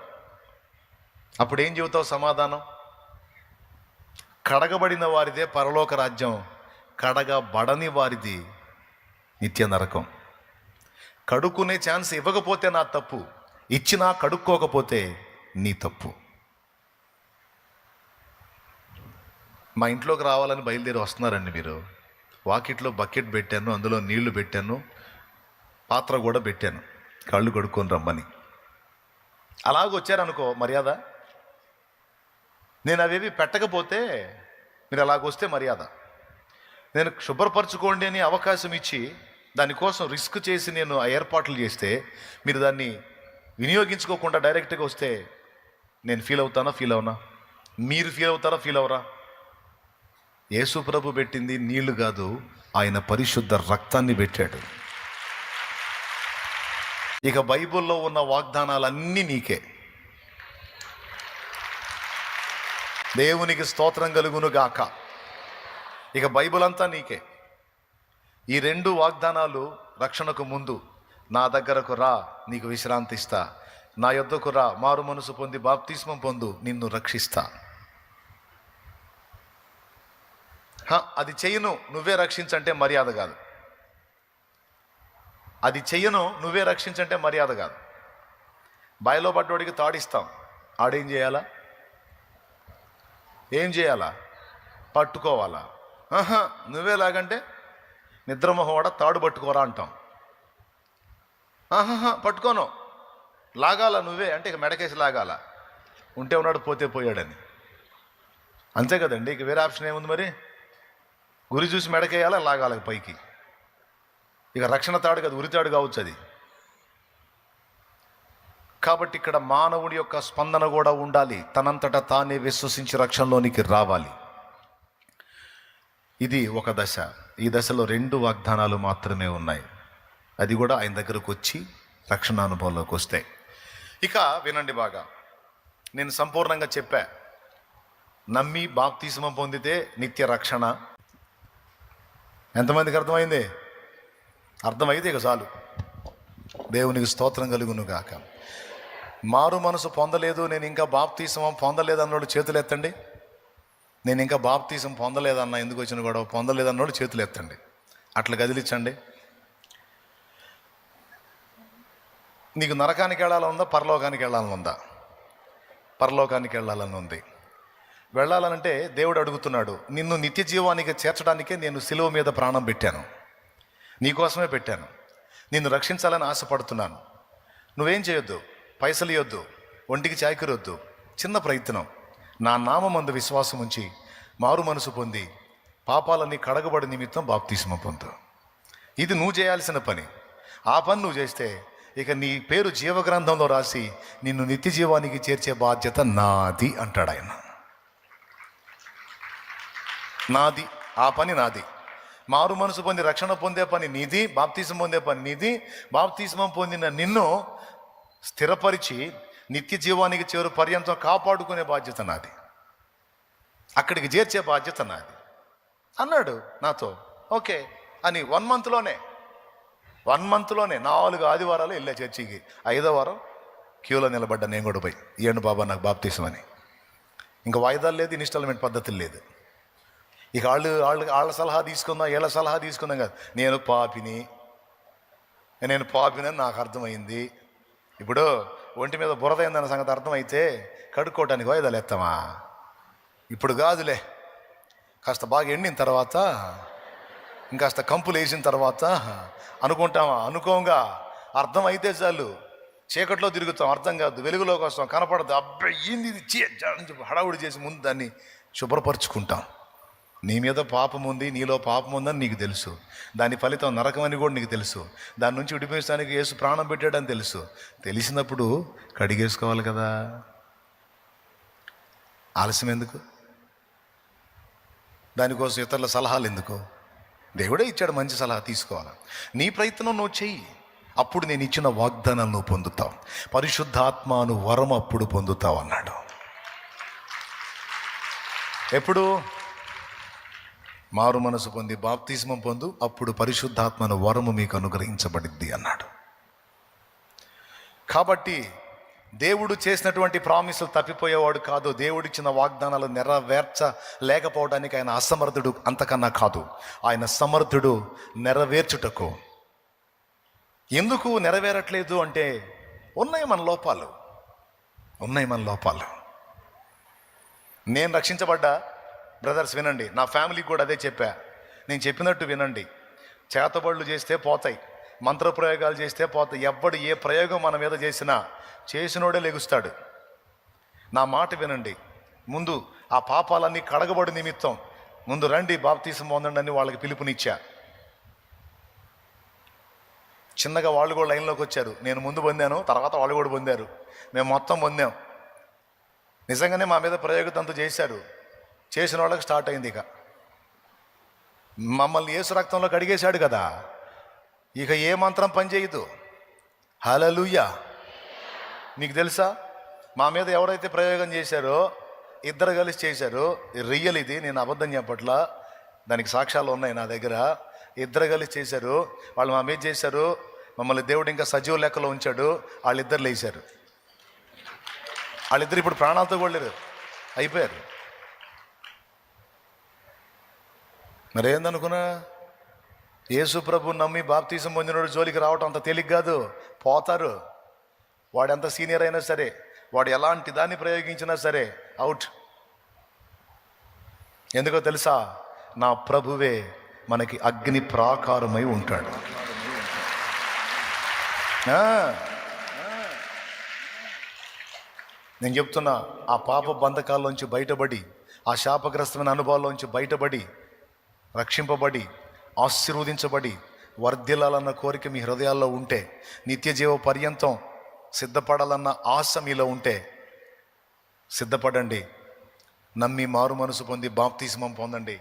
అప్పుడేం చెబుతావు సమాధానం? కడగబడిన వారిదే పరలోక రాజ్యం, కడగబడని వారిది నిత్య నరకం. కడుక్కునే ఛాన్స్ ఇవ్వకపోతే నా తప్పు, ఇచ్చినా కడుక్కోకపోతే నీ తప్పు. మా ఇంట్లోకి రావాలని బయలుదేరి వస్తున్నారండి మీరు. వాకిట్లో బకెట్ పెట్టాను, అందులో నీళ్లు పెట్టాను, పాత్ర కూడా పెట్టాను, కళ్ళు కడుక్కొని రమ్మని. అలాగొచ్చారనుకో మర్యాద. నేను అవేవి పెట్టకపోతే మీరు అలాగొస్తే మర్యాద. నేను శుభ్రపరచుకోండి అని అవకాశం ఇచ్చి దానికోసం రిస్క్ చేసి నేను ఆ ఏర్పాట్లు చేస్తే మీరు దాన్ని వినియోగించుకోకుండా డైరెక్ట్గా వస్తే నేను ఫీల్ అవుతానా? ఫీల్ అవునా? మీరు ఫీల్ అవుతారా? ఫీల్ అవరా? యేసు ప్రభు పెట్టింది నీళ్లు కాదు, ఆయన పరిశుద్ధ రక్తాన్ని పెట్టాడు. ఇక బైబిల్లో ఉన్న వాగ్దానాలన్నీ నీకే. దేవునికి స్తోత్రం కలుగును గాక. ఇక బైబిల్ అంతా నీకే. ఈ రెండు వాగ్దానాలు రక్షణకు ముందు, నా దగ్గరకు రా నీకు విశ్రాంతి ఇస్తా, నా యొద్దకు రా మారు మనసు పొంది బాప్తిస్మం పొందు నిన్ను రక్షిస్తా. అది చెయ్యను నువ్వే రక్షించంటే మర్యాద కాదు. అది చెయ్యను నువ్వే రక్షించంటే మర్యాద కాదు. బాయిలో పడ్డోడికి తాడిస్తాం, ఆడేం చేయాలా? ఏం చేయాలా? పట్టుకోవాలా? నువ్వేలాగంటే నిద్రమోహవాడ తాడు పట్టుకోరా అంటాం. పట్టుకోను, లాగాల నువ్వే అంటే ఇక మెడకేసి లాగాల, ఉంటే ఉన్నాడు పోతే పోయాడని. అంతే కదండి, ఇక వేరే ఆప్షన్ ఏముంది మరి? గురి చూసి మెడకేయాలా, లాగాల పైకి. ఇక రక్షణ తాడు కదా, ఉరితాడు కావచ్చు అది. కాబట్టి ఇక్కడ మానవుడి యొక్క స్పందన కూడా ఉండాలి. తనంతటా తానే విశ్వసించి రక్షణలోనికి రావాలి. ఇది ఒక దశ. ఈ దశలో 2 వాగ్దానాలు మాత్రమే ఉన్నాయి. అది కూడా ఆయన దగ్గరకు వచ్చి రక్షణ అనుభవంలోకి వస్తే. ఇక వినండి బాగా, నేను సంపూర్ణంగా చెప్పా. నమ్మి బాప్తిస్మం పొందితే నిత్య రక్షణ. ఎంతమందికి అర్థమైంది? అర్థమైతే ఇక చాలు. దేవునికి స్తోత్రం కలుగును గాక. మారు మనసు పొందలేదు, నేను ఇంకా బాప్తిస్మం పొందలేదు అన్నోడు చేతులు ఎత్తండి. నేను ఇంకా బాప్తిసం పొందలేదన్నా, ఎందుకు వచ్చిన గొడవ, పొందలేదన్నోడు చేతులు ఎత్తండి. అట్లా కదిలించండి. నీకు నరకానికి వెళ్ళాలని ఉందా, పరలోకానికి వెళ్ళాలని ఉందా? పరలోకానికి వెళ్ళాలని ఉంది. వెళ్ళాలనంటే దేవుడు అడుగుతున్నాడు, నిన్ను నిత్య జీవానికి చేర్చడానికే నేను సిలువ మీద ప్రాణం పెట్టాను, నీకోసమే పెట్టాను, నిన్ను రక్షించాలని ఆశపడుతున్నాను. నువ్వేం చేయొద్దు, పైసలు ఇవ్వద్దు, ఒంటికి చాకిరొద్దు. చిన్న ప్రయత్నం, నా నామమందు విశ్వాసం ఉంచి మారు మనసు పొంది పాపాలన్నీ కడగబడి నిమిత్తం బాప్తిస్మం పొందు. ఇది నువ్వు చేయాల్సిన పని. ఆ పని నువ్వు చేస్తే ఇక నీ పేరు జీవగ్రంథంలో రాసి నిన్ను నిత్య జీవానికి చేర్చే బాధ్యత నాది అంటాడు ఆయన. నాది, ఆ పని నాది. మారు మనసు పొంది రక్షణ పొందే పని నీది, బాప్తిస్మం పొందే పని నీది. బాప్తిస్మం పొందిన నిన్ను స్థిరపరిచి నిత్య జీవానికి చేరు పర్యంతం కాపాడుకునే బాధ్యత నాది, అక్కడికి చేర్చే బాధ్యత నాది అన్నాడు నాతో. ఓకే అని 1 మంత్లోనే 4 ఆదివారాలు వెళ్ళే చర్చికి. 5వ వారం క్యూలో నిలబడ్డా నేను కూడా పోయి, ఏండు బాబా నాకు బాప్తిస్మం అని. ఇంకా వాయిదాలు లేదు, ఇన్స్టాల్మెంట్ పద్ధతులు లేదు. ఇక వాళ్ళ సలహా తీసుకుందాం, వీళ్ళ సలహా తీసుకుందాం కాదు. నేను పాపిని అని నాకు అర్థమైంది. ఇప్పుడు ఒంటి మీద బురద అయిందన్న సంగతి అర్థమైతే కడుక్కోవటానికి వాయిదాలు ఎత్తామా? ఇప్పుడు కాదులే, కాస్త బాగా ఎండిన తర్వాత, ఇంకాస్త కంపులు వేసిన తర్వాత అనుకుంటామా? అనుకోంగా. అర్థమైతే చాలు. చీకట్లో తిరుగుతాం, అర్థం కాదు. వెలుగులోకి వస్తాం, కనపడదు. అబ్బాయి ఏంది ఇది, హడావుడి చేసి ముందు దాన్ని శుభ్రపరుచుకుంటాం. నీ మీద పాపం ఉంది, నీలో పాపం ఉందని నీకు తెలుసు. దాని ఫలితం నరకం అని కూడా నీకు తెలుసు. దాని నుంచి విడిపించడానికి యేసు ప్రాణం పెట్టాడని తెలుసు. తెలిసినప్పుడు కడిగేసుకోవాలి కదా. ఆలస్యం ఎందుకు? దానికోసం ఇతరుల సలహాలు ఎందుకు? దేవుడే ఇచ్చాడు మంచి సలహా, తీసుకోవాలి. నీ ప్రయత్నం నువ్వు చెయ్యి, అప్పుడు నేను ఇచ్చిన వాగ్దానాలు నువ్వు పొందుతావు. పరిశుద్ధాత్మను వరం అప్పుడు పొందుతావు అన్నాడు. ఎప్పుడు? మారు మనసు పొంది బాప్తిస్మం పొందు, అప్పుడు పరిశుద్ధాత్మను వరము మీకు అనుగ్రహించబడిద్ది అన్నాడు. కాబట్టి దేవుడు చేసినటువంటి ప్రామిసులు తప్పిపోయేవాడు కాదు. దేవుడిచ్చిన వాగ్దానాలు నెరవేర్చలేకపోవడానికి ఆయన అసమర్థుడు, అంతకన్నా కాదు. ఆయన సమర్థుడు నెరవేర్చుటకు. ఎందుకు నెరవేరట్లేదు అంటే ఉన్నాయి మన లోపాలు. నేను రక్షించబడ్డా బ్రదర్స్, వినండి, నా ఫ్యామిలీకి కూడా అదే చెప్పా. నేను చెప్పినట్టు వినండి. చేతబడులు చేస్తే పోతాయి, మంత్రప్రయోగాలు చేస్తే పోతాయి. ఎవ్వడు ఏ ప్రయోగం మన మీద చేసినా చేసినోడే లెగుస్తాడు. నా మాట వినండి. ముందు ఆ పాపాలన్నీ కడగబడి నిమిత్తం ముందు రండి, బాప్తిస్మం పొందండి అని వాళ్ళకి పిలుపునిచ్చా. చిన్నగా వాళ్ళు కూడా లైన్లోకి వచ్చారు. నేను ముందు పొందాను, తర్వాత వాళ్ళు కూడా పొందారు. మేము మొత్తం పొందాం. నిజంగానే మా మీద ప్రయోగతంతో చేశారు. చేసిన వాళ్ళకి స్టార్ట్ అయింది. ఇక మమ్మల్ని యేసు రక్తంలో కడిగేశాడు కదా, ఇక ఏ మంత్రం పనిచేయదు. హల్లెలూయా. మీకు తెలుసా, మా మీద ఎవరైతే ప్రయోగం చేశారో 2 కలిసి చేశారో, రియల్ ఇది, నేను అబద్ధం చెప్పట్లా, దానికి సాక్ష్యాలు ఉన్నాయి నా దగ్గర. 2 కలిసి చేశారు. వాళ్ళు మా మీద చేశారు, మమ్మల్ని దేవుడు ఇంకా సజీవ లెక్కలో ఉంచాడు. వాళ్ళిద్దరు లేచారు. వాళ్ళిద్దరు ఇప్పుడు ప్రాణాలతో కూడా లేరు, అయిపోయారు. మరేందనుకున్నా, యేసు ప్రభు నమ్మి బాప్తిసం పొందినోడు జోలికి రావటం అంత తేలిక కాదు. పోతారు. వాడు ఎంత సీనియర్ అయినా సరే, వాడు ఎలాంటి దాన్ని ప్రయోగించినా సరే అవుట్. ఎందుకో తెలుసా, నా ప్రభువే మనకి అగ్ని ప్రాకారమై ఉంటాడు. నేను చెప్తున్నా, ఆ పాప బంధకాల్లోంచి బయటపడి, ఆ శాపగ్రస్తమైన అనుభవాల్లోంచి బయటపడి, రక్షింపబడి, ఆశీర్వదించబడి వర్ధిల్లాలన్న కోరిక మీ హృదయాల్లో ఉంటే, నిత్య జీవ పర్యంతం సిద్ధపడాలన్న ఆశ మీలో ఉంటే సిద్ధపడండి. నమ్మి మారు మనసు పొంది బాప్తిస్మం పొందండి.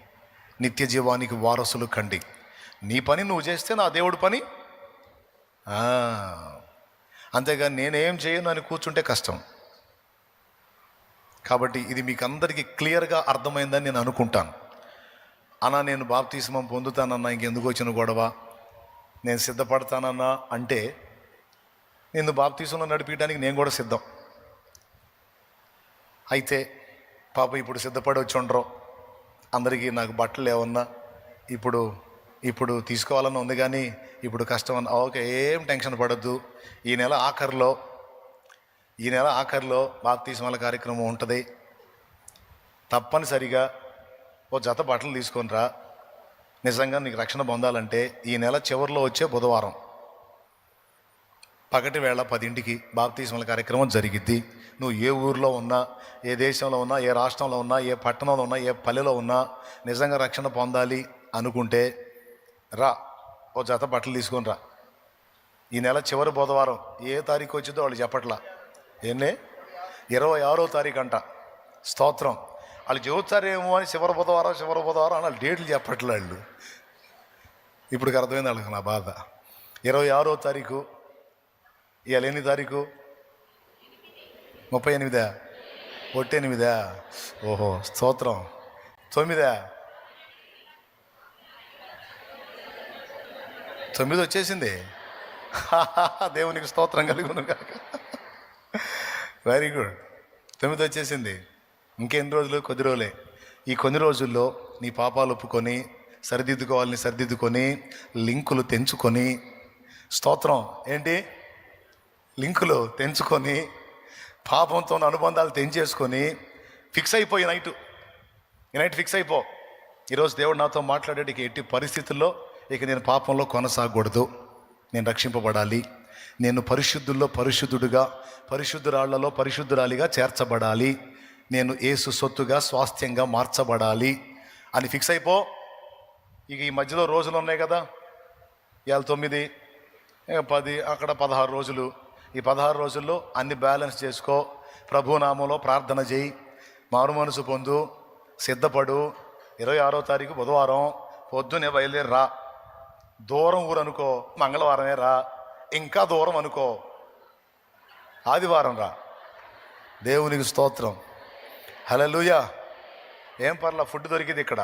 నిత్య జీవానికి వారసులు కండి. నీ పని నువ్వు చేస్తే నా దేవుడి పని. అంతేగాని నేనేం చేయను అని కూర్చుంటే కష్టం. కాబట్టి ఇది మీకు అందరికీ క్లియర్గా అర్థమైందని నేను అనుకుంటాను. అన్నా నేను బాప్తిస్మం పొందుతానన్నా, ఇంకెందుకు వచ్చిన గొడవ, నేను సిద్ధపడతానన్నా అంటే నిన్ను బాప్తిస్మంలో నడిపించడానికి నేను కూడా సిద్ధం. అయితే పాప ఇప్పుడు సిద్ధపడి వచ్చి ఉండరు అందరికీ. నాకు బట్టలు ఏమన్నా ఇప్పుడు తీసుకోవాలని ఉంది, కానీ ఇప్పుడు కష్టం అన్న. ఓకే, ఏం టెన్షన్ పడద్దు. ఈ నెల ఆఖరిలో బాప్తిస్మాల కార్యక్రమం ఉంటుంది. తప్పనిసరిగా ఓ జత బట్టలు తీసుకొని రా. నిజంగా నీకు రక్షణ పొందాలంటే ఈ నెల చివరిలో వచ్చే బుధవారం పగటి వేళ 10ంటికి బాప్తిస్మాల కార్యక్రమం జరిగిద్ది. నువ్వు ఏ ఊరిలో ఉన్నా, ఏ దేశంలో ఉన్నా, ఏ రాష్ట్రంలో ఉన్నా, ఏ పట్టణంలో ఉన్నా, ఏ పల్లెలో ఉన్నా, నిజంగా రక్షణ పొందాలి అనుకుంటే రా, ఓ జత బట్టలు తీసుకొని రా. ఈ నెల చివరి బుధవారం ఏ తారీఖు వచ్చిందో వాళ్ళు చెప్పట్లా. 26వ తారీఖు అంట. స్తోత్రం. వాళ్ళు చెబుతారేమో అని చివరి బుధవారం అని వాళ్ళు డేట్లు చెప్పట్లే వాళ్ళు. ఇప్పుడు అర్థమైంది వాళ్ళకి నా బాధ. 26వ తారీఖు. ఇవాళ ఎన్ని తారీఖు? 38. 8. ఓహో, స్తోత్రం. 9 వచ్చేసింది. దేవునికి స్తోత్రం కలుగును కాక. Very good. 9 వచ్చేసింది. ఇంకెన్ని రోజులు? కొద్ది రోజులే. ఈ కొన్ని రోజుల్లో నీ పాపాలు ఒప్పుకొని సరిదిద్దుకోవాలని సరిదిద్దుకొని లింకులు తెంచుకొని, స్తోత్రం, ఏంటి లింకులు తెంచుకొని పాపంతో అనుబంధాలు తెంచేసుకొని ఫిక్స్ అయిపోయి ఈ నైట్ ఫిక్స్ అయిపో. ఈరోజు దేవుడు నాతో మాట్లాడేది, ఇక ఎట్టి పరిస్థితుల్లో ఇక నేను పాపంలో కొనసాగకూడదు, నేను రక్షింపబడాలి, నేను పరిశుద్ధుల్లో పరిశుద్ధుడుగా, పరిశుద్ధురాళ్లలో పరిశుద్ధురాలిగా చేర్చబడాలి, నేను యేసు సొత్తుగా స్వాస్థ్యంగా మార్చబడాలి అని ఫిక్స్ అయిపో. ఇక ఈ మధ్యలో రోజులు ఉన్నాయి కదా, ఇవాళ 9, 10, అక్కడ 16 రోజులు. ఈ 16 రోజుల్లో అన్ని బ్యాలెన్స్ చేసుకో. ప్రభునామంలో ప్రార్థన చేయి, మారు మనసు పొందు, సిద్ధపడు. 26వ తారీఖు బుధవారం పొద్దునే బయలుదేరి రా. దూరం ఊరు అనుకో, మంగళవారమే రా. ఇంకా దూరం అనుకో, ఆదివారం రా. దేవునికి స్తోత్రం. హల్లెలూయా. ఏం పర్లా, ఫుడ్ దొరికింది ఇక్కడ.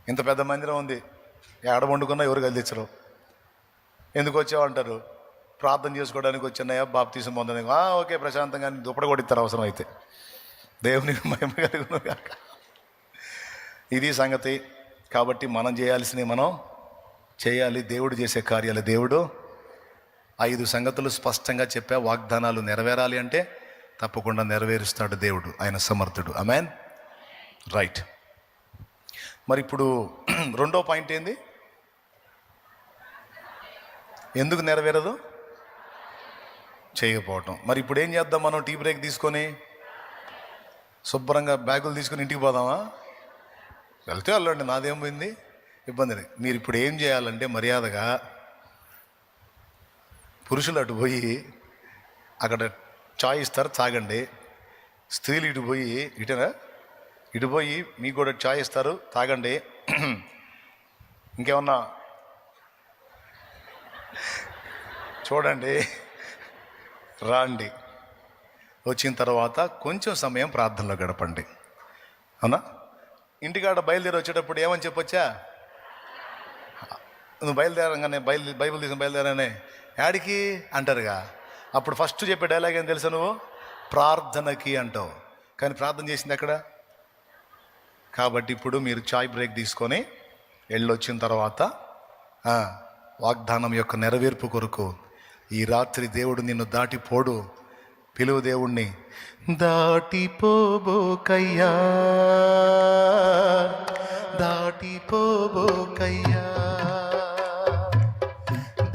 ఇంత పెద్ద మందిరం ఉంది, ఎక్కడ వండుకున్నా ఎవరు కలిదిచ్చరు. ఎందుకు వచ్చావు అంటారు, ప్రార్థన చేసుకోవడానికి వచ్చినాయా, బాప్తీసం పొందడానికి. ఓకే, ప్రశాంతంగా దుప్పటి కొడిస్తారు అవసరం అయితే. దేవునికి మహిమ కలుగును కాక. ఇది సంగతి. కాబట్టి మనం చేయాల్సినవి మనం చేయాలి. దేవుడు చేసే కార్యాలు దేవుడు 5 సంగతులు స్పష్టంగా చెప్పా. వాగ్దానాలు నెరవేరాలి అంటే తప్పకుండా నెరవేరుస్తాడు దేవుడు, ఆయన సమర్థుడు. ఆమేన్. రైట్. మరి ఇప్పుడు రెండో పాయింట్ ఏంది? ఎందుకు నెరవేరదు? చేయకపోవటం. మరి ఇప్పుడు ఏం చేద్దాం మనం? టీ బ్రేక్ తీసుకొని శుభ్రంగా బ్యాగులు తీసుకొని ఇంటికి పోదామా? వెళ్తే వెళ్ళండి, నాదేం పోయింది, ఇబ్బంది లేదు. మీరు ఇప్పుడు ఏం చేయాలంటే మర్యాదగా పురుషులు అటు పోయి అక్కడ చాయ్ ఇస్తారు, తాగండి. స్త్రీలు ఇటు పోయి ఇటు పోయి మీకు కూడా చాయ్ ఇస్తారు, తాగండి. ఇంకేమన్నా చూడండి, రాండి. వచ్చిన తర్వాత కొంచెం సమయం ప్రార్థనలో గడపండి. అవునా? ఇంటికాడ బయలుదేరి వచ్చేటప్పుడు ఏమని చెప్పొచ్చా? నువ్వు బయలుదేరంగానే బైబిల్ తీసుకుని బయలుదేరానే యాడికి అంటారుగా. అప్పుడు ఫస్ట్ చెప్పే డైలాగ్ ఏం తెలుసా? నువ్వు ప్రార్థనకి అంటావు, కానీ ప్రార్థన చేసింది ఎక్కడ? కాబట్టి ఇప్పుడు మీరు చాయ్ బ్రేక్ తీసుకొని వెళ్ళొచ్చిన తర్వాత వాగ్దానం యొక్క నెరవేర్పు కొరకు ఈ రాత్రి దేవుడు నిన్ను దాటిపోడు. పిలువు దేవుణ్ణి. దాటిపోబోకయ్యా, దాటిపోబోకయ్యా,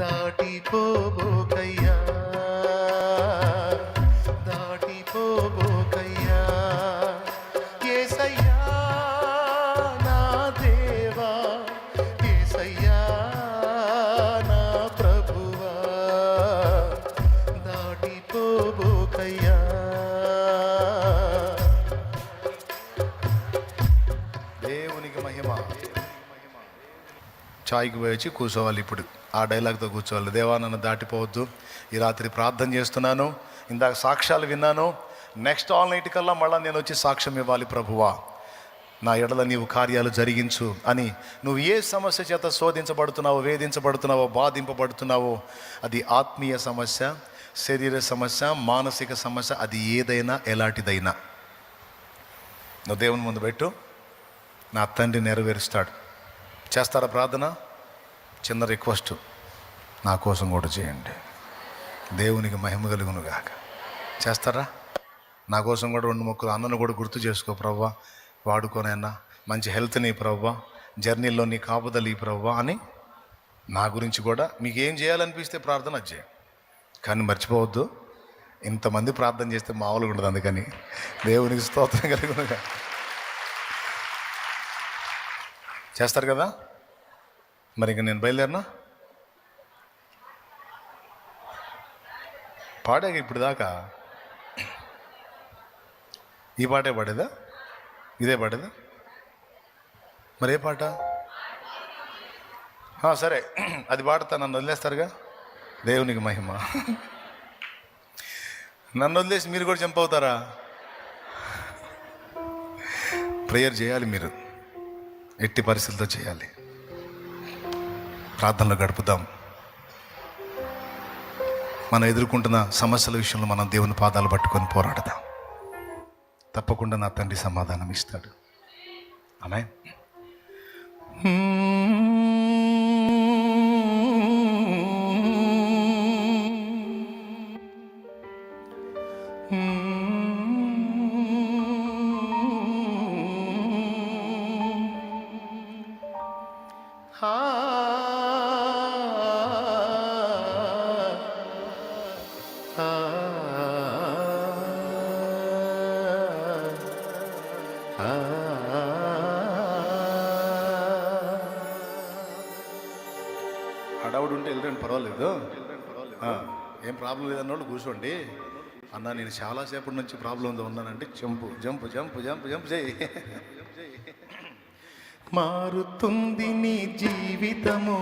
దాటిపోబోకయ్యా, దాటిపోబోకయ్యా. యేసయ్యా నా దేవా, యేసయ్యా నా ప్రభువా, చాయ్కి పోయి వచ్చి కూర్చోవాలి. ఇప్పుడు ఆ డైలాగ్తో కూర్చోవాలి. దేవా నన్ను దాటిపోవద్దు, ఈ రాత్రి ప్రార్థన చేస్తున్నాను, ఇందాక సాక్ష్యాలు విన్నాను, నెక్స్ట్ ఆల్ నైట్ కల్లా మళ్ళీ నేను వచ్చి సాక్ష్యం ఇవ్వాలి ప్రభువా, నా ఎడల నీవు కార్యాలు జరిగించు అని. నువ్వు ఏ సమస్య చేత శోధించబడుతున్నావో, వేధించబడుతున్నావో, బాధింపబడుతున్నావో, అది ఆత్మీయ సమస్య, శరీర సమస్య, మానసిక సమస్య, అది ఏదైనా ఎలాంటిదైనా నువ్వు దేవుని ముందు పెట్టు, నా తండ్రి నెరవేరుస్తాడు. చేస్తారా ప్రార్థన? చిన్న రిక్వెస్ట్, నా కోసం కూడా చేయండి, దేవునికి మహిమ కలుగును గాక. చేస్తారా? నా కోసం కూడా 2 మొక్కలు అన్నను కూడా గుర్తు చేసుకో ప్రవ్వా, వాడుకోనైనా మంచి హెల్త్ని ప్రవ్వా, జర్నీలో నీ కాపుదలు ఈ ప్రవ్వా అని. నా గురించి కూడా మీకు ఏం చేయాలనిపిస్తే ప్రార్థన అది చేయండి. కానీ మర్చిపోవద్దు, ఇంతమంది ప్రార్థన చేస్తే మామూలుగా ఉండదు. అందుకని దేవునికి స్తోత్రం కలుగునుగా. చేస్తారు కదా? మరి ఇంక నేను బయలుదేరినా? పాడాక ఇప్పుడు దాకా ఈ పాటే పాడేదా? ఇదే పాడేదా? మరి ఏ పాట? సరే, అది పాడతా. నన్ను వదిలేస్తారుగా, దేవునికి మహిమ. నన్ను వదిలేసి మీరు కూడా జంప్ అవుతారా? ప్రేయర్ చేయాలి, మీరు ఎట్టి పరిస్థితుల్లో చేయాలి. ప్రార్థనలో గడుపుదాం. మనం ఎదుర్కొంటున్న సమస్యల విషయంలో మనం దేవుని పాదాలు పట్టుకొని పోరాడదాం. తప్పకుండా నా తండ్రి సమాధానం ఇస్తాడు. ఆమేన్. హడావుడు ఉంటే వెళ్ళండి, పర్వాలేదు, ఏం ప్రాబ్లం లేదన్నోళ్ళు కూర్చోండి. అన్న నేను చాలాసేపటి నుంచి ప్రాబ్లంతో ఉన్నానంటే jump jump jump jump jump చేయి. మారుతుంది నీ జీవితము,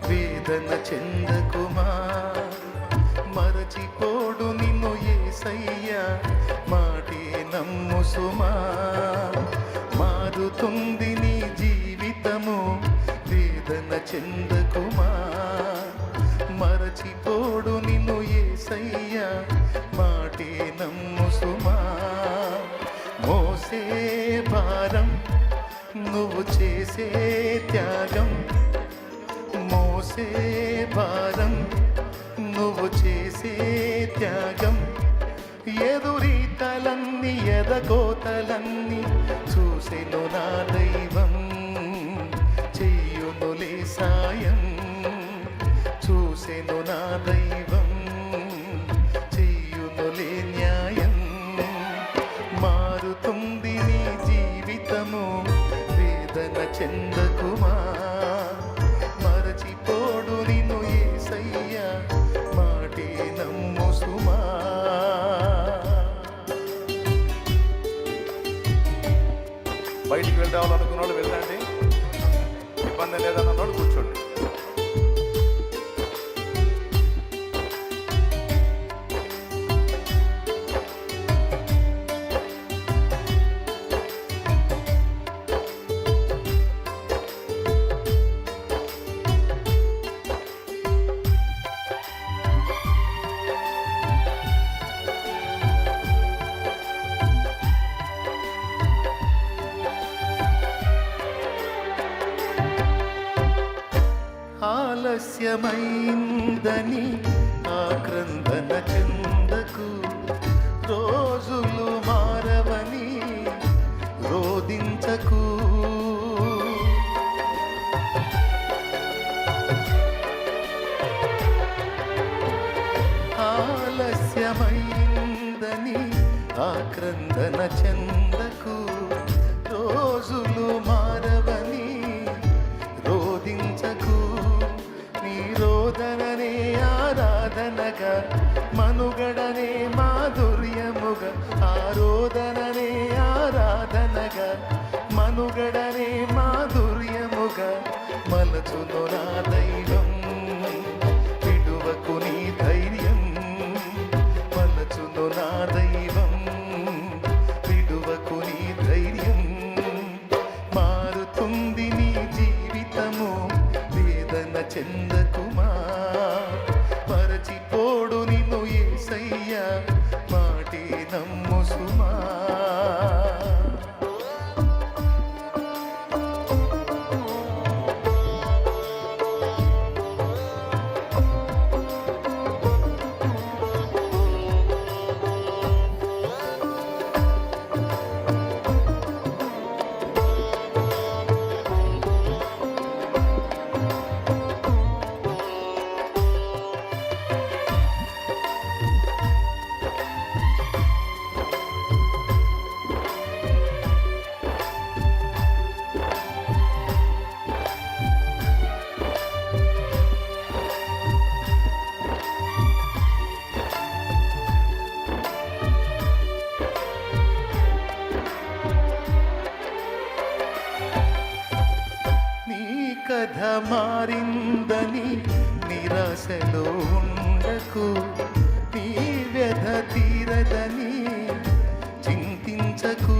వేదన చెందకుమా, మరచిపోడు నిన్ను యేసయ్యా, మాటే నమ్ము సుమా. మారుతుంది నీ జీవితము, వేదన చెందకుమా, మరచిపోడు నిన్ను యేసయ్యా, మాటే నమ్ము సుమా. మోసే భారం నువ్వు చేసే త్యాగం, మోసే భారం నువ్వు చేసే త్యాగం, ఎదురీతలన్నీ ఎదగోతలన్నీ చూసెను నా దైవం, చెయ్యునులే సాయం, చూసెను నా దైవం, చెయ్యునులే న్యాయం. మారుతుంది నీ జీవితము, వేదన చెందకుమా, మరచిపోడు నిన్ను యేసయ్యా, మాటే నమ్ము సుమా. బయటికి వెళ్దామనుకున్న వాళ్ళు వెళ్ళండి, ఇబ్బంది లేదన్న వాళ్ళు కూర్చోండి. ఆలస్యమైందని ఆక్రందన చెందకు, రోజులు మారవని రోదించకు. ఆలస్యమైందని ఆక్రందన చెందకు, రోజులు మారవని రోదించకు. రోదననే ఆరాధనగా, మనుగడనే మాధుర్యముగా, ఆరోదననే ఆరాధనగా, మనుగడనే మాధుర్యముగా మలచును మారిందని నిరాశలో ఉండకు, నీ వ్యధ తీరదని చింతించకు.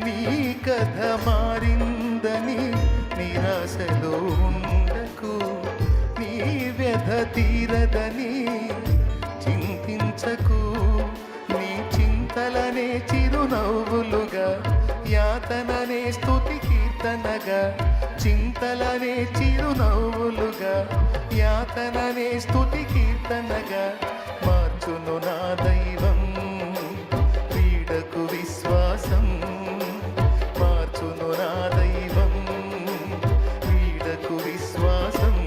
నీ కథ మారిందని నిరాశలో ఉండకు, నీ వ్యధ తీరదని చింతించకు. నీ చింతలనే చిరునవ్వులుగా, యాతననే స్తుతి కీర్తనగా, చింతలనే చిరునవ్వులుగా, యాతననే స్తుతి కీర్తనగా మార్చును నా దైవం. వీడకు విశ్వాసం, మార్చును నా దైవం. వీడకు విశ్వాసం.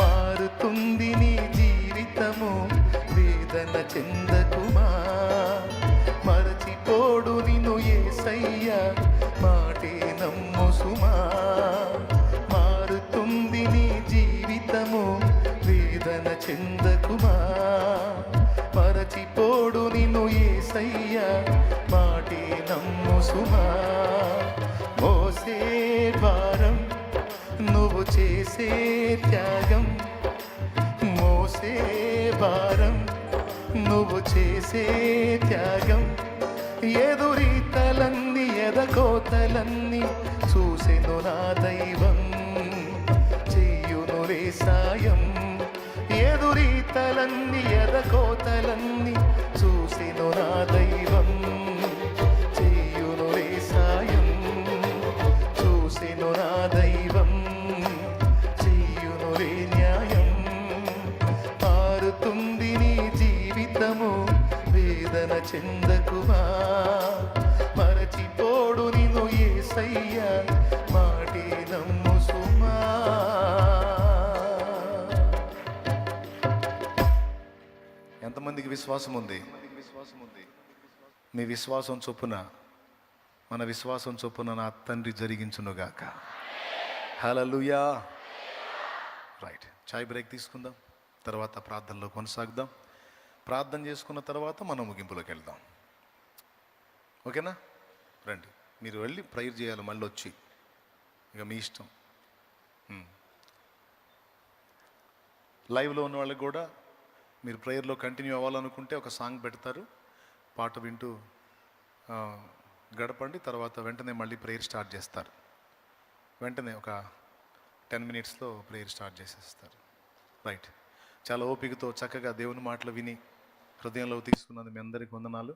మారుతుంది నీ జీవితము, వేదన చెందకుమా. మరచిపోడు నిన్ను యేసయ్య, మాటే నమ్ము సుమా. మారుతుంది నీ జీవితము, వేదన చెందకుమా. మరచిపోడు నిన్ను యేసయ్య, మాటే నమ్ము సుమా. మోసే భారం నువ్వు చేసే త్యాగం, మోసే భారం నువ్వు చేసే త్యాగం, ఎదురీతలన్నీ ఎదకోతలన్నీ చూసెను నా దైవం. చెయ్యునులే సాయం, ఎదురీతలన్నీ ఎదకోతలన్నీ చూసెను నా దైవం. చెయ్యునులే సాయం, చూసెను నా దైవం. చెయ్యునులే న్యాయం. మారుతుంది నీ జీవితము, వేదన చెందకుమా. మరచిపోడు నిన్ను యేసయ్య, మాటే నమ్ము సుమా. ఎంతమందికి విశ్వాసం ఉంది? మీ విశ్వాసం చొప్పున, మన విశ్వాసం చొప్పున నా తండ్రి జరిగించునుగాక. హల్లెలూయా. రైట్, చాయ్ బ్రేక్ తీసుకుందాం, తర్వాత ప్రార్థనలో కొనసాగుదాం. ప్రార్థన చేసుకున్న తర్వాత మనం ముగింపులోకి వెళ్దాం. ఓకేనా? రండి, మీరు వెళ్ళి ప్రేయర్ చేయాలి మళ్ళీ వచ్చి, ఇక మీ ఇష్టం. లైవ్లో ఉన్న వాళ్ళకి కూడా మీరు ప్రేయర్లో కంటిన్యూ అవ్వాలనుకుంటే ఒక సాంగ్ పెడతారు, పాట వింటూ గడపండి. తర్వాత వెంటనే మళ్ళీ ప్రేయర్ స్టార్ట్ చేస్తారు. వెంటనే ఒక 10 minutesలో ప్రేయర్ స్టార్ట్ చేసేస్తారు. రైట్, చాలా ఓపికతో చక్కగా దేవుని మాటలు విని హృదయంలో తీసుకున్నది మీ అందరికీ వందనాలు.